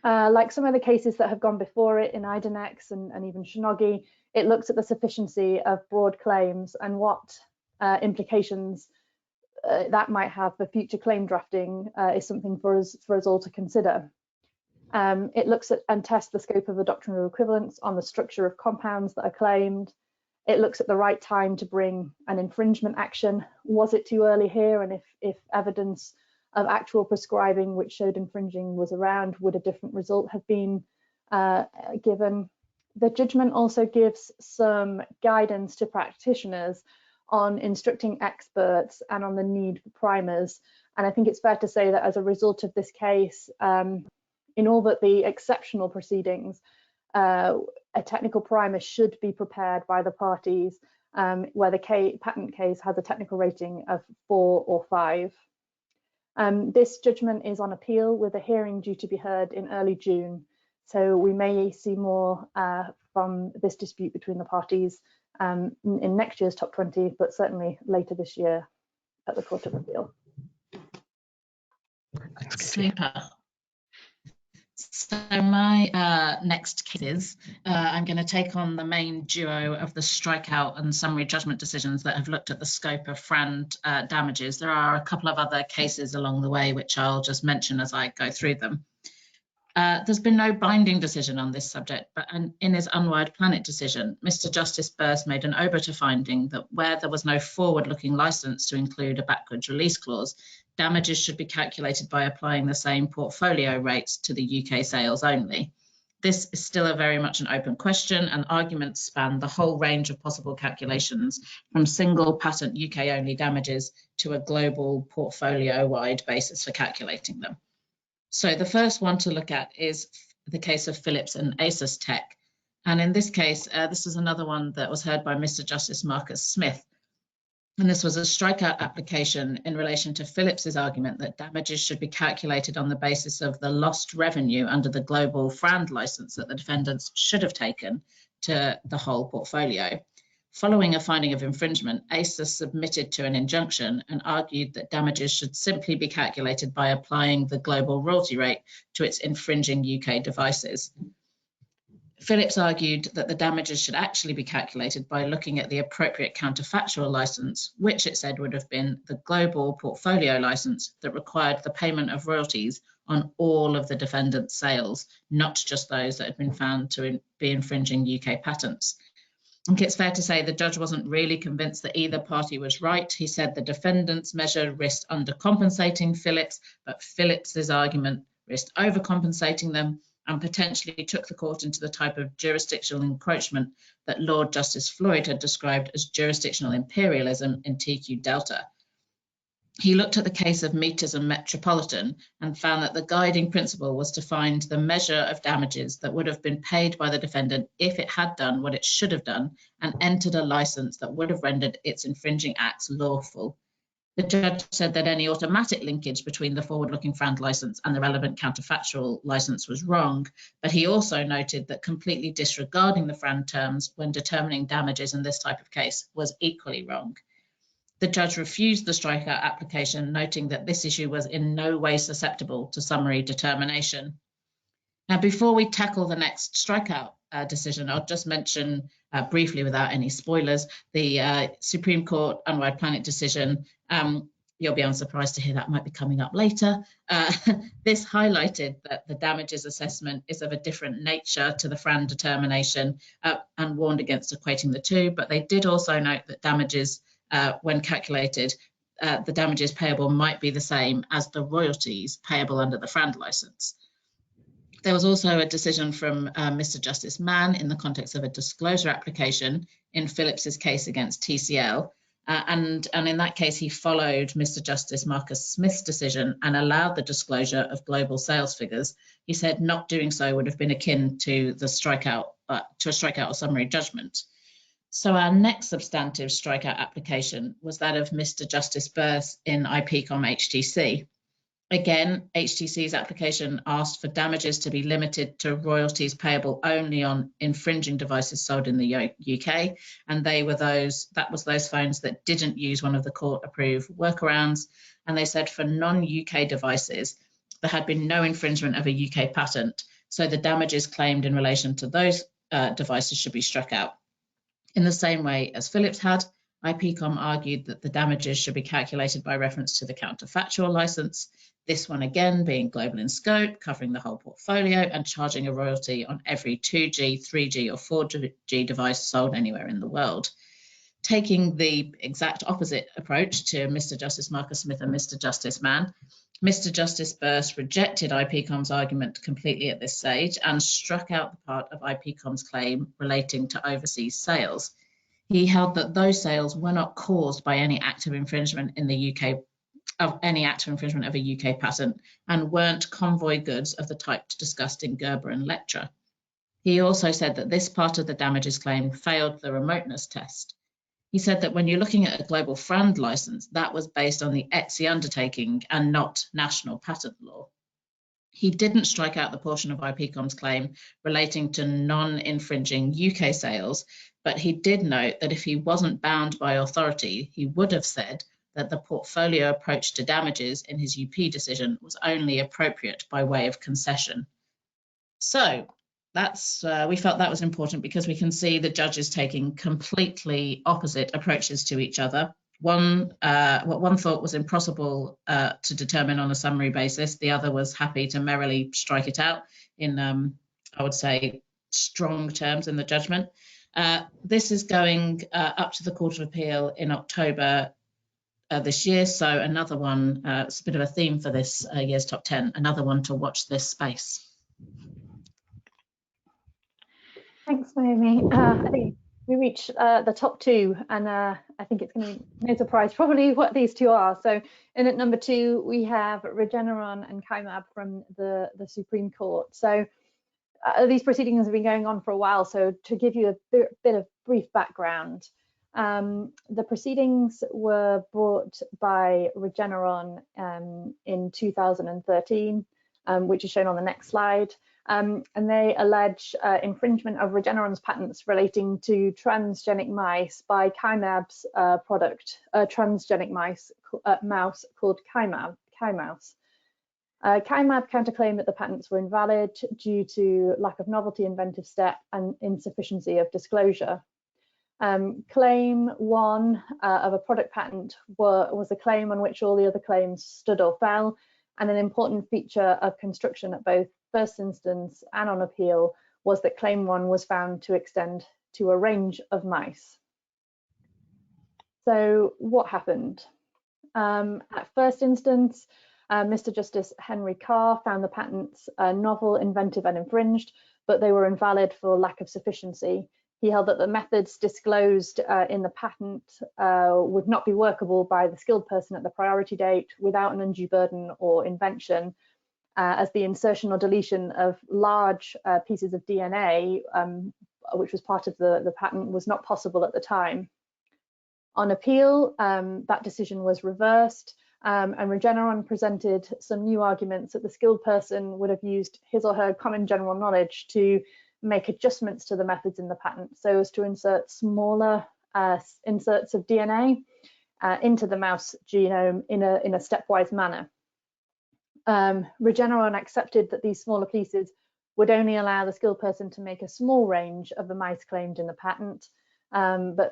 Like some of the cases that have gone before it in Idonex and even Shinogi, it looks at the sufficiency of broad claims and what implications that might have for future claim drafting is something for us all to consider. It looks at and tests the scope of the doctrinal equivalence on the structure of compounds that are claimed. It looks at the right time to bring an infringement action. Was it too early here? And if evidence of actual prescribing which showed infringing was around, would a different result have been given? The judgment also gives some guidance to practitioners on instructing experts and on the need for primers. And I think it's fair to say that as a result of this case, in all but the exceptional proceedings, a technical primer should be prepared by the parties where the patent case has a technical rating of 4 or 5. This judgment is on appeal with a hearing due to be heard in early June. So we may see more from this dispute between the parties in next year's top 20, but certainly later this year at the Court of Appeal. Thanks, Katie. Super. So my next cases, I'm going to take on the main duo of the strikeout and summary judgment decisions that have looked at the scope of FRAND damages. There are a couple of other cases along the way, which I'll just mention as I go through them. There's been no binding decision on this subject, but in his Unwired Planet decision, Mr. Justice Burse made an obiter finding that where there was no forward-looking license to include a backwards release clause, damages should be calculated by applying the same portfolio rates to the UK sales only. This is still very much an open question, and arguments span the whole range of possible calculations, from single patent UK only damages to a global portfolio-wide basis for calculating them. So the first one to look at is the case of Philips and Asus Tech. And in this case, this is another one that was heard by Mr. Justice Marcus Smith. And this was a strikeout application in relation to Philips's argument that damages should be calculated on the basis of the lost revenue under the global FRAND license that the defendants should have taken to the whole portfolio. Following a finding of infringement, Asus submitted to an injunction and argued that damages should simply be calculated by applying the global royalty rate to its infringing UK devices. Philips argued that the damages should actually be calculated by looking at the appropriate counterfactual license, which it said would have been the global portfolio license that required the payment of royalties on all of the defendant's sales, not just those that had been found to be infringing UK patents. I think it's fair to say the judge wasn't really convinced that either party was right. He said the defendant's measure risked undercompensating Philips, but Philips's argument risked overcompensating them, and potentially took the court into the type of jurisdictional encroachment that Lord Justice Floyd had described as jurisdictional imperialism in TQ Delta. He looked at the case of Meters and Metropolitan and found that the guiding principle was to find the measure of damages that would have been paid by the defendant if it had done what it should have done and entered a license that would have rendered its infringing acts lawful. The judge said that any automatic linkage between the forward-looking FRAND license and the relevant counterfactual license was wrong, but he also noted that completely disregarding the FRAND terms when determining damages in this type of case was equally wrong. The judge refused the strikeout application, noting that this issue was in no way susceptible to summary determination. Now, before we tackle the next strikeout decision, I'll just mention briefly, without any spoilers, the Supreme Court Unwired Planet decision. You'll be unsurprised to hear that might be coming up later. This highlighted that the damages assessment is of a different nature to the FRAND determination and warned against equating the two, but they did also note that damages, when calculated, the damages payable might be the same as the royalties payable under the FRAND license. There was also a decision from Mr. Justice Mann in the context of a disclosure application in Philips's case against TCL. And in that case, he followed Mr. Justice Marcus Smith's decision and allowed the disclosure of global sales figures. He said not doing so would have been akin to the strikeout, a strikeout or summary judgment. So our next substantive strikeout application was that of Mr. Justice Burse in IPCOM HTC. Again, HTC's application asked for damages to be limited to royalties payable only on infringing devices sold in the UK, and that was those phones that didn't use one of the court-approved workarounds. And they said for non-UK devices, there had been no infringement of a UK patent, so the damages claimed in relation to those devices should be struck out. In the same way as Philips had, IPCOM argued that the damages should be calculated by reference to the counterfactual license, this one again being global in scope, covering the whole portfolio and charging a royalty on every 2G, 3G or 4G device sold anywhere in the world. Taking the exact opposite approach to Mr. Justice Marcus Smith and Mr. Justice Mann, Mr. Justice Burse rejected IPCOM's argument completely at this stage and struck out the part of IPCOM's claim relating to overseas sales. He held that those sales were not caused by any active infringement in the UK of any active infringement of a UK patent and weren't convoy goods of the type discussed in Gerber and Lectra. He also said that this part of the damages claim failed the remoteness test. He said that when you're looking at a global FRAND license, that was based on the ETSI undertaking and not national patent law. He didn't strike out the portion of IPCOM's claim relating to non-infringing UK sales, but he did note that if he wasn't bound by authority, he would have said that the portfolio approach to damages in his UP decision was only appropriate by way of concession. So that's we felt that was important because we can see the judges taking completely opposite approaches to each other. What one thought was impossible to determine on a summary basis, the other was happy to merrily strike it out in, I would say, strong terms in the judgment. This is going up to the Court of Appeal in October this year, so another one, it's a bit of a theme for this year's top 10, another one to watch this space. Thanks, Naomi. I think we reached the top two, and I think it's going to be no surprise probably what these two are. So in at number 2, we have Regeneron and Kymab from the Supreme Court. So these proceedings have been going on for a while. So to give you a bit of brief background, the proceedings were brought by Regeneron in 2013, which is shown on the next slide. And they allege infringement of Regeneron's patents relating to transgenic mice by Kymab's product, a transgenic mouse called Kymouse. Kymab counterclaimed that the patents were invalid due to lack of novelty, inventive step, and insufficiency of disclosure. Claim 1 of a product patent was a claim on which all the other claims stood or fell, and an important feature of construction at both first instance and on appeal was that claim 1 was found to extend to a range of mice. So what happened? At first instance, Mr. Justice Henry Carr found the patents novel, inventive and infringed, but they were invalid for lack of sufficiency. He held that the methods disclosed in the patent would not be workable by the skilled person at the priority date without an undue burden or invention, as the insertion or deletion of large pieces of DNA, which was part of the patent, was not possible at the time. On appeal, that decision was reversed, and Regeneron presented some new arguments that the skilled person would have used his or her common general knowledge to make adjustments to the methods in the patent so as to insert smaller inserts of DNA into the mouse genome in a stepwise manner. Regeneron accepted that these smaller pieces would only allow the skilled person to make a small range of the mice claimed in the patent, but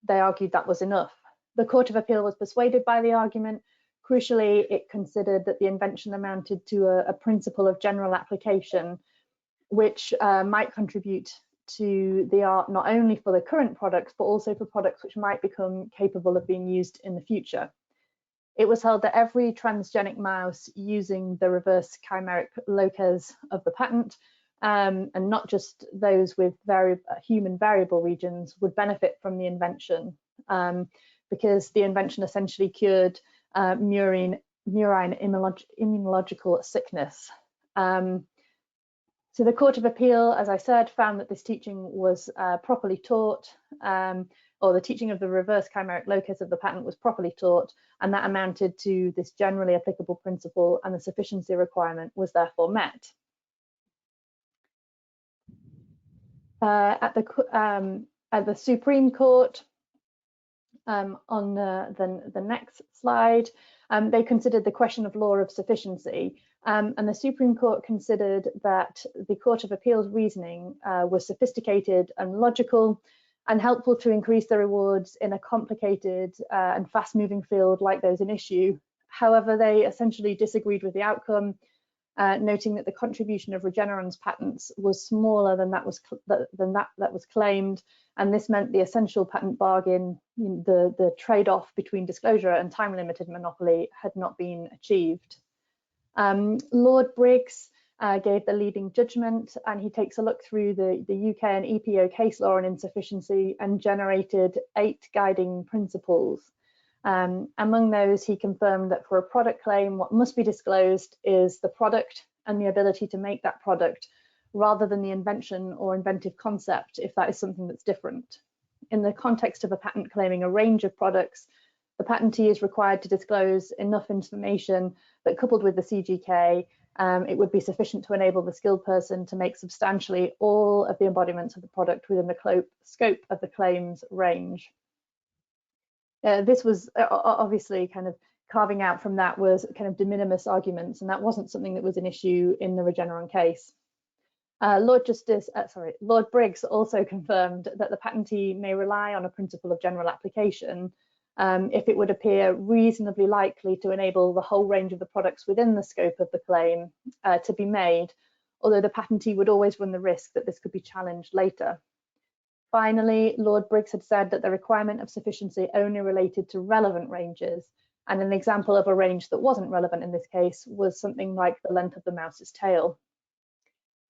they argued that was enough. The Court of Appeal was persuaded by the argument. Crucially, it considered that the invention amounted to a principle of general application, which might contribute to the art not only for the current products, but also for products which might become capable of being used in the future. It was held that every transgenic mouse using the reverse chimeric locus of the patent, and not just those with human variable regions, would benefit from the invention, because the invention essentially cured murine immunological sickness. So the Court of Appeal, as I said, found that this teaching was properly taught, or the teaching of the reverse chimeric locus of the patent was properly taught, and that amounted to this generally applicable principle, and the sufficiency requirement was therefore met. At the Supreme Court, on the next slide, they considered the question of law of sufficiency, and the Supreme Court considered that the Court of Appeal's reasoning was sophisticated and logical, and helpful to increase the rewards in a complicated and fast-moving field like those in issue. However, they essentially disagreed with the outcome, noting that the contribution of Regeneron's patents was smaller than that was claimed, and this meant the essential patent bargain, the trade-off between disclosure and time-limited monopoly, had not been achieved. Lord Briggs gave the leading judgment, and he takes a look through the UK and EPO case law on insufficiency and generated 8 guiding principles. Among those, he confirmed that for a product claim, what must be disclosed is the product and the ability to make that product, rather than the invention or inventive concept, if that is something that's different. In the context of a patent claiming a range of products, the patentee is required to disclose enough information that, coupled with the CGK, it would be sufficient to enable the skilled person to make substantially all of the embodiments of the product within the scope of the claims range. This was obviously kind of carving out from that was kind of de minimis arguments, and that wasn't something that was an issue in the Regeneron case. Lord Briggs also confirmed that the patentee may rely on a principle of general application if it would appear reasonably likely to enable the whole range of the products within the scope of the claim to be made, although the patentee would always run the risk that this could be challenged later. Finally, Lord Briggs had said that the requirement of sufficiency only related to relevant ranges, and an example of a range that wasn't relevant in this case was something like the length of the mouse's tail.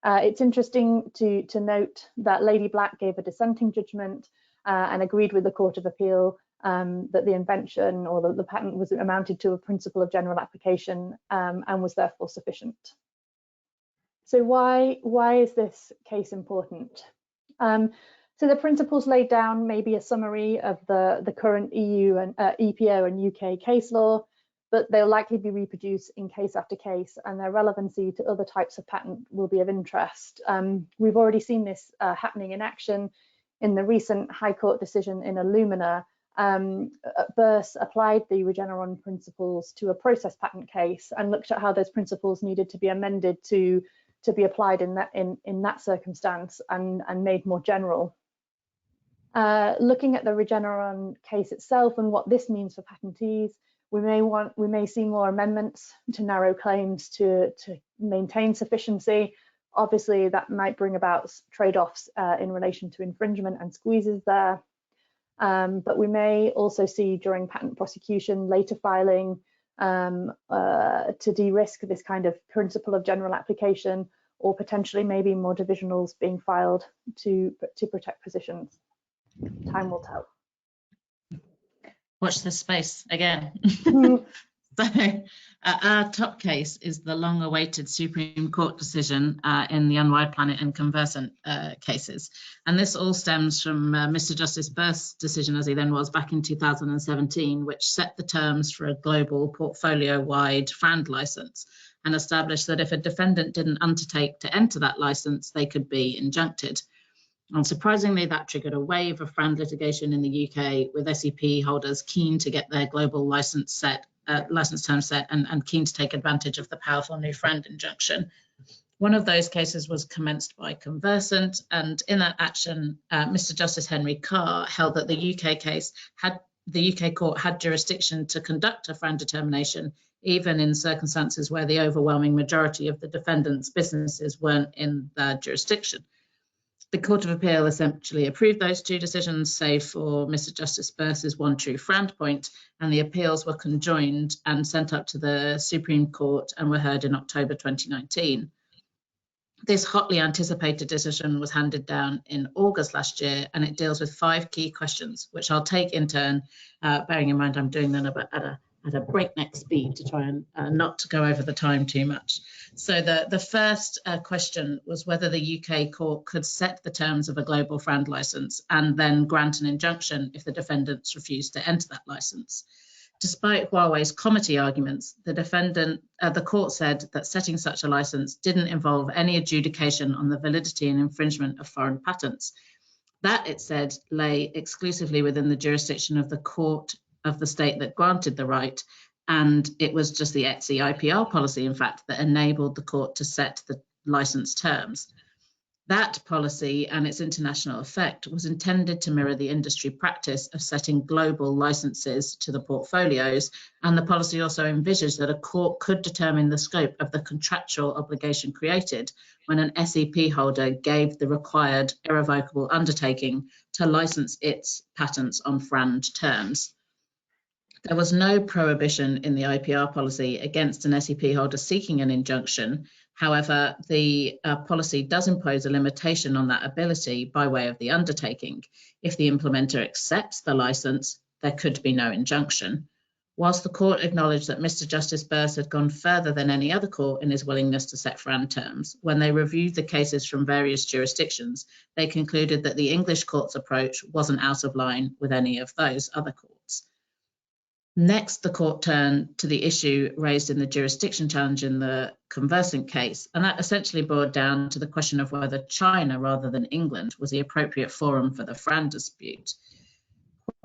It's interesting to note that Lady Black gave a dissenting judgment and agreed with the Court of Appeal that the invention or the patent was amounted to a principle of general application and was therefore sufficient. So why is this case important? So the principles laid down may be a summary of the current EU and EPO and UK case law, but they'll likely be reproduced in case after case, and their relevancy to other types of patent will be of interest. We've already seen this happening in action in the recent High Court decision in Illumina. Burse applied the Regeneron principles to a process patent case and looked at how those principles needed to be amended to be applied in that circumstance and made more general. Looking at the Regeneron case itself and what this means for patentees, we may see more amendments to narrow claims to maintain sufficiency. Obviously, that might bring about trade-offs in relation to infringement and squeezes there. But we may also see during patent prosecution later filing to de-risk this kind of principle of general application, or potentially maybe more divisionals being filed to protect positions. Time will tell. Watch this space again. So our top case is the long-awaited Supreme Court decision in the Unwired Planet and Conversant cases. And this all stems from Mr. Justice Burst's decision, as he then was, back in 2017, which set the terms for a global portfolio-wide FRAND license and established that if a defendant didn't undertake to enter that license, they could be injuncted. Unsurprisingly, that triggered a wave of FRAND litigation in the UK, with SEP holders keen to get their global license terms set and keen to take advantage of the powerful new FRAND injunction. One of those cases was commenced by Conversant, and in that action, Mr. Justice Henry Carr held that the UK court had jurisdiction to conduct a FRAND determination, even in circumstances where the overwhelming majority of the defendants' businesses weren't in their jurisdiction. The Court of Appeal essentially approved those two decisions, save for Mr. Justice Burst's one true FRAND point, and the appeals were conjoined and sent up to the Supreme Court and were heard in October 2019. This hotly anticipated decision was handed down in August last year, and it deals with 5 key questions, which I'll take in turn, bearing in mind I'm doing them at a breakneck speed to try and not to go over the time too much. So the first question was whether the UK court could set the terms of a global FRAND license and then grant an injunction if the defendants refused to enter that license. Despite Huawei's comity arguments, the court said that setting such a license didn't involve any adjudication on the validity and infringement of foreign patents. That, it said, lay exclusively within the jurisdiction of the court of the state that granted the right, and it was just the ETSI IPR policy, in fact, that enabled the court to set the license terms. That policy and its international effect was intended to mirror the industry practice of setting global licenses to the portfolios, and the policy also envisaged that a court could determine the scope of the contractual obligation created when an SEP holder gave the required irrevocable undertaking to license its patents on FRAND terms. There was no prohibition in the IPR policy against an SEP holder seeking an injunction. However, the policy does impose a limitation on that ability by way of the undertaking. If the implementer accepts the license, there could be no injunction. Whilst the court acknowledged that Mr. Justice Birse had gone further than any other court in his willingness to set FRAND terms, when they reviewed the cases from various jurisdictions, they concluded that the English court's approach wasn't out of line with any of those other courts. Next, the court turned to the issue raised in the jurisdiction challenge in the Conversant case, and that essentially boiled down to the question of whether China, rather than England, was the appropriate forum for the FRAND dispute.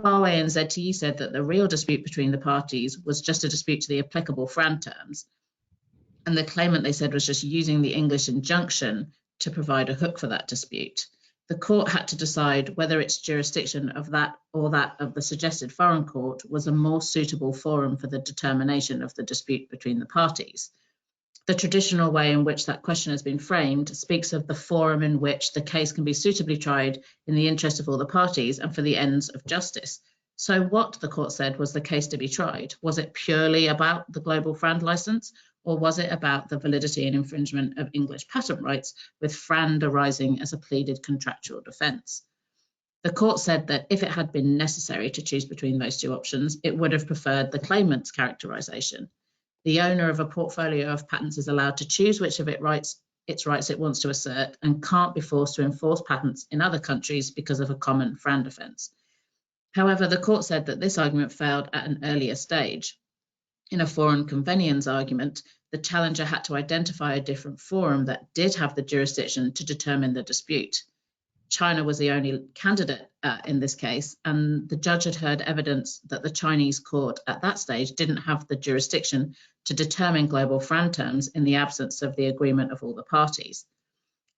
Huawei and ZTE said that the real dispute between the parties was just a dispute to the applicable FRAND terms, and the claimant, they said, was just using the English injunction to provide a hook for that dispute. The court had to decide whether its jurisdiction of that or that of the suggested foreign court was a more suitable forum for the determination of the dispute between the parties. The traditional way in which that question has been framed speaks of the forum in which the case can be suitably tried in the interest of all the parties and for the ends of justice. So what, the court said, was the case to be tried? Was it purely about the global FRAND license, or was it about the validity and infringement of English patent rights, with FRAND arising as a pleaded contractual defence? The court said that if it had been necessary to choose between those two options, it would have preferred the claimant's characterisation. The owner of a portfolio of patents is allowed to choose which of its rights it wants to assert and can't be forced to enforce patents in other countries because of a common FRAND offence. However, the court said that this argument failed at an earlier stage. In a foreign convenience argument, the challenger had to identify a different forum that did have the jurisdiction to determine the dispute. China was the only candidate in this case, and the judge had heard evidence that the Chinese court at that stage didn't have the jurisdiction to determine global FRAND terms in the absence of the agreement of all the parties.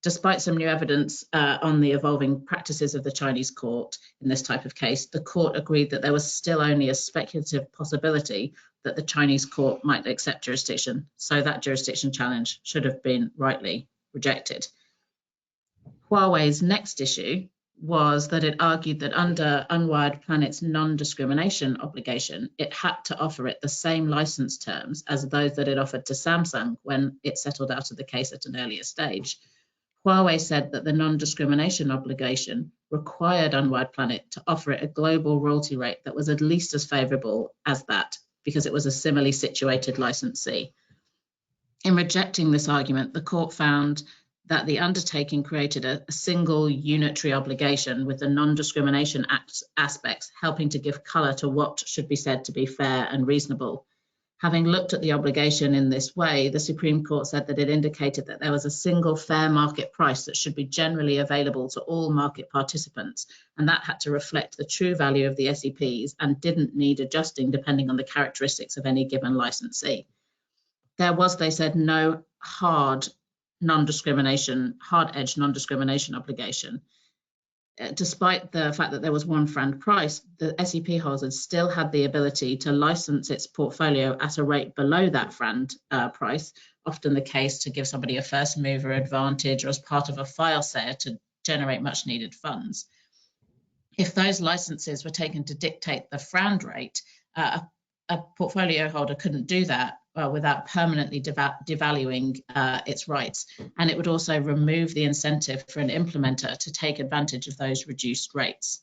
Despite some new evidence on the evolving practices of the Chinese court in this type of case, the court agreed that there was still only a speculative possibility that the Chinese court might accept jurisdiction, so that jurisdiction challenge should have been rightly rejected. Huawei's next issue was that it argued that under Unwired Planet's non-discrimination obligation, it had to offer it the same license terms as those that it offered to Samsung when it settled out of the case at an earlier stage. Huawei said that the non-discrimination obligation required Unwired Planet to offer it a global royalty rate that was at least as favourable as that, because it was a similarly situated licensee. In rejecting this argument, the court found that the undertaking created a single unitary obligation with the non-discrimination aspects helping to give colour to what should be said to be fair and reasonable. Having looked at the obligation in this way, the Supreme Court said that it indicated that there was a single fair market price that should be generally available to all market participants, and that had to reflect the true value of the SEPs and didn't need adjusting depending on the characteristics of any given licensee. There was, they said, no hard-edged non-discrimination obligation. Despite the fact that there was one FRAND price, the SEP holders still had the ability to license its portfolio at a rate below that FRAND price, often the case to give somebody a first mover advantage or as part of a file sale to generate much needed funds. If those licenses were taken to dictate the FRAND rate, a portfolio holder couldn't do that without permanently devaluing its rights, and it would also remove the incentive for an implementer to take advantage of those reduced rates.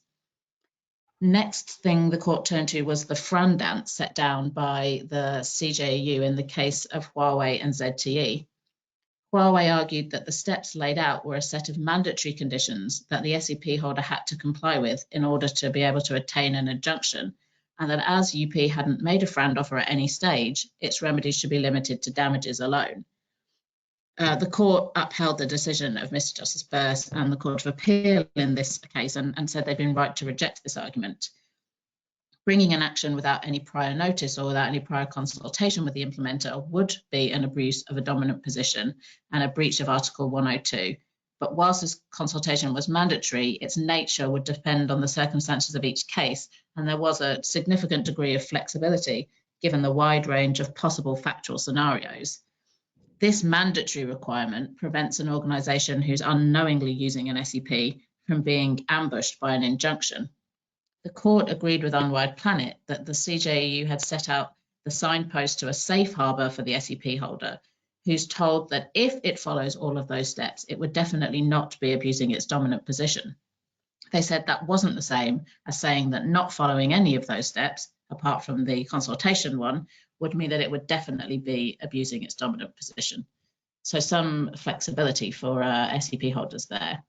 Next thing the court turned to was the FRAND dance set down by the CJEU in the case of Huawei and ZTE. Huawei argued that the steps laid out were a set of mandatory conditions that the SEP holder had to comply with in order to be able to attain an injunction, and that as UP hadn't made a FRAND offer at any stage, its remedies should be limited to damages alone. The court upheld the decision of Mr. Justice Birse and the Court of Appeal in this case and said they'd been right to reject this argument. Bringing an action without any prior notice or without any prior consultation with the implementer would be an abuse of a dominant position and a breach of Article 102. But whilst this consultation was mandatory, its nature would depend on the circumstances of each case, and there was a significant degree of flexibility given the wide range of possible factual scenarios. This mandatory requirement prevents an organisation who's unknowingly using an SEP from being ambushed by an injunction. The court agreed with Unwired Planet that the CJEU had set out the signpost to a safe harbour for the SEP holder, who's told that if it follows all of those steps, it would definitely not be abusing its dominant position. They said that wasn't the same as saying that not following any of those steps, apart from the consultation one, would mean that it would definitely be abusing its dominant position. So some flexibility for SEP holders there.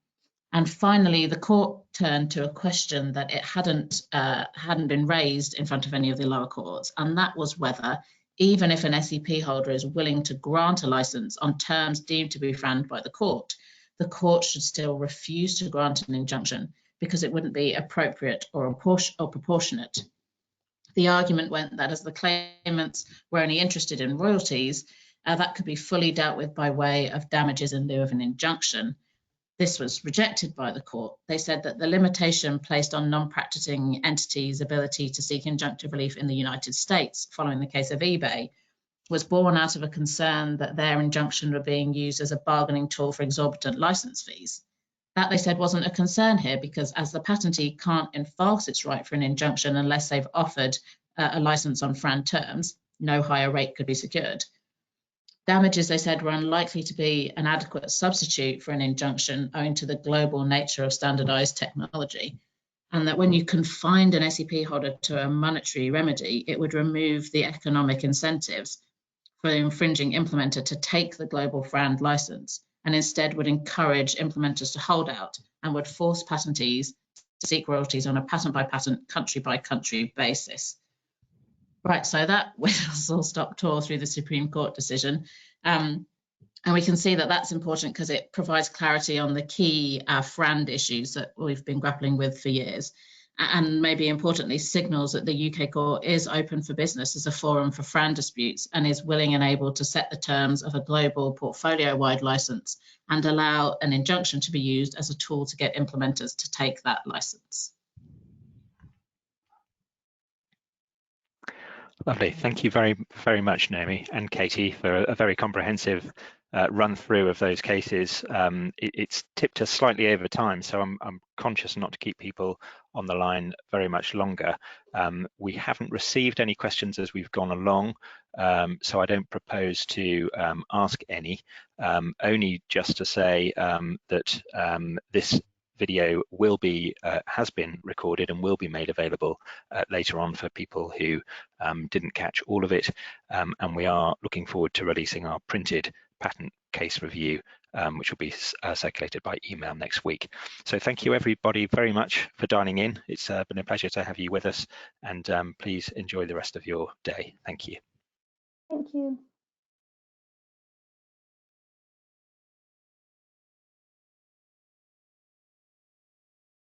And finally, the court turned to a question that it hadn't been raised in front of any of the lower courts, and that was whether, even if an SEP holder is willing to grant a licence on terms deemed to be frowned by the court should still refuse to grant an injunction because it wouldn't be appropriate or proportionate. The argument went that as the claimants were only interested in royalties, that could be fully dealt with by way of damages in lieu of an injunction. This was rejected by the court. They said that the limitation placed on non-practicing entities' ability to seek injunctive relief in the United States following the case of eBay was born out of a concern that their injunction were being used as a bargaining tool for exorbitant license fees. That, they said, wasn't a concern here because as the patentee can't enforce its right for an injunction unless they've offered a license on FRAND terms, no higher rate could be secured. Damages, they said, were unlikely to be an adequate substitute for an injunction owing to the global nature of standardized technology, and that when you confined an SEP holder to a monetary remedy, it would remove the economic incentives for the infringing implementer to take the global FRAND license, and instead would encourage implementers to hold out and would force patentees to seek royalties on a patent-by-patent, country-by-country basis. Right, so that whistle-stop tour through the Supreme Court decision. And we can see that that's important because it provides clarity on the key FRAND issues that we've been grappling with for years. And maybe importantly, signals that the UK court is open for business as a forum for FRAND disputes and is willing and able to set the terms of a global portfolio-wide license and allow an injunction to be used as a tool to get implementers to take that license. Lovely. Thank you very, very much, Naomi and Katie, for a very comprehensive run through of those cases. It's tipped us slightly over time, so I'm conscious not to keep people on the line very much longer. We haven't received any questions as we've gone along, so I don't propose to ask any, only just to say that this video will be has been recorded and will be made available later on for people who didn't catch all of it, and we are looking forward to releasing our printed patent case review, which will be circulated by email next week. So thank you everybody very much for dialing in. It's been a pleasure to have you with us, and please enjoy the rest of your day. Thank you. Thank you.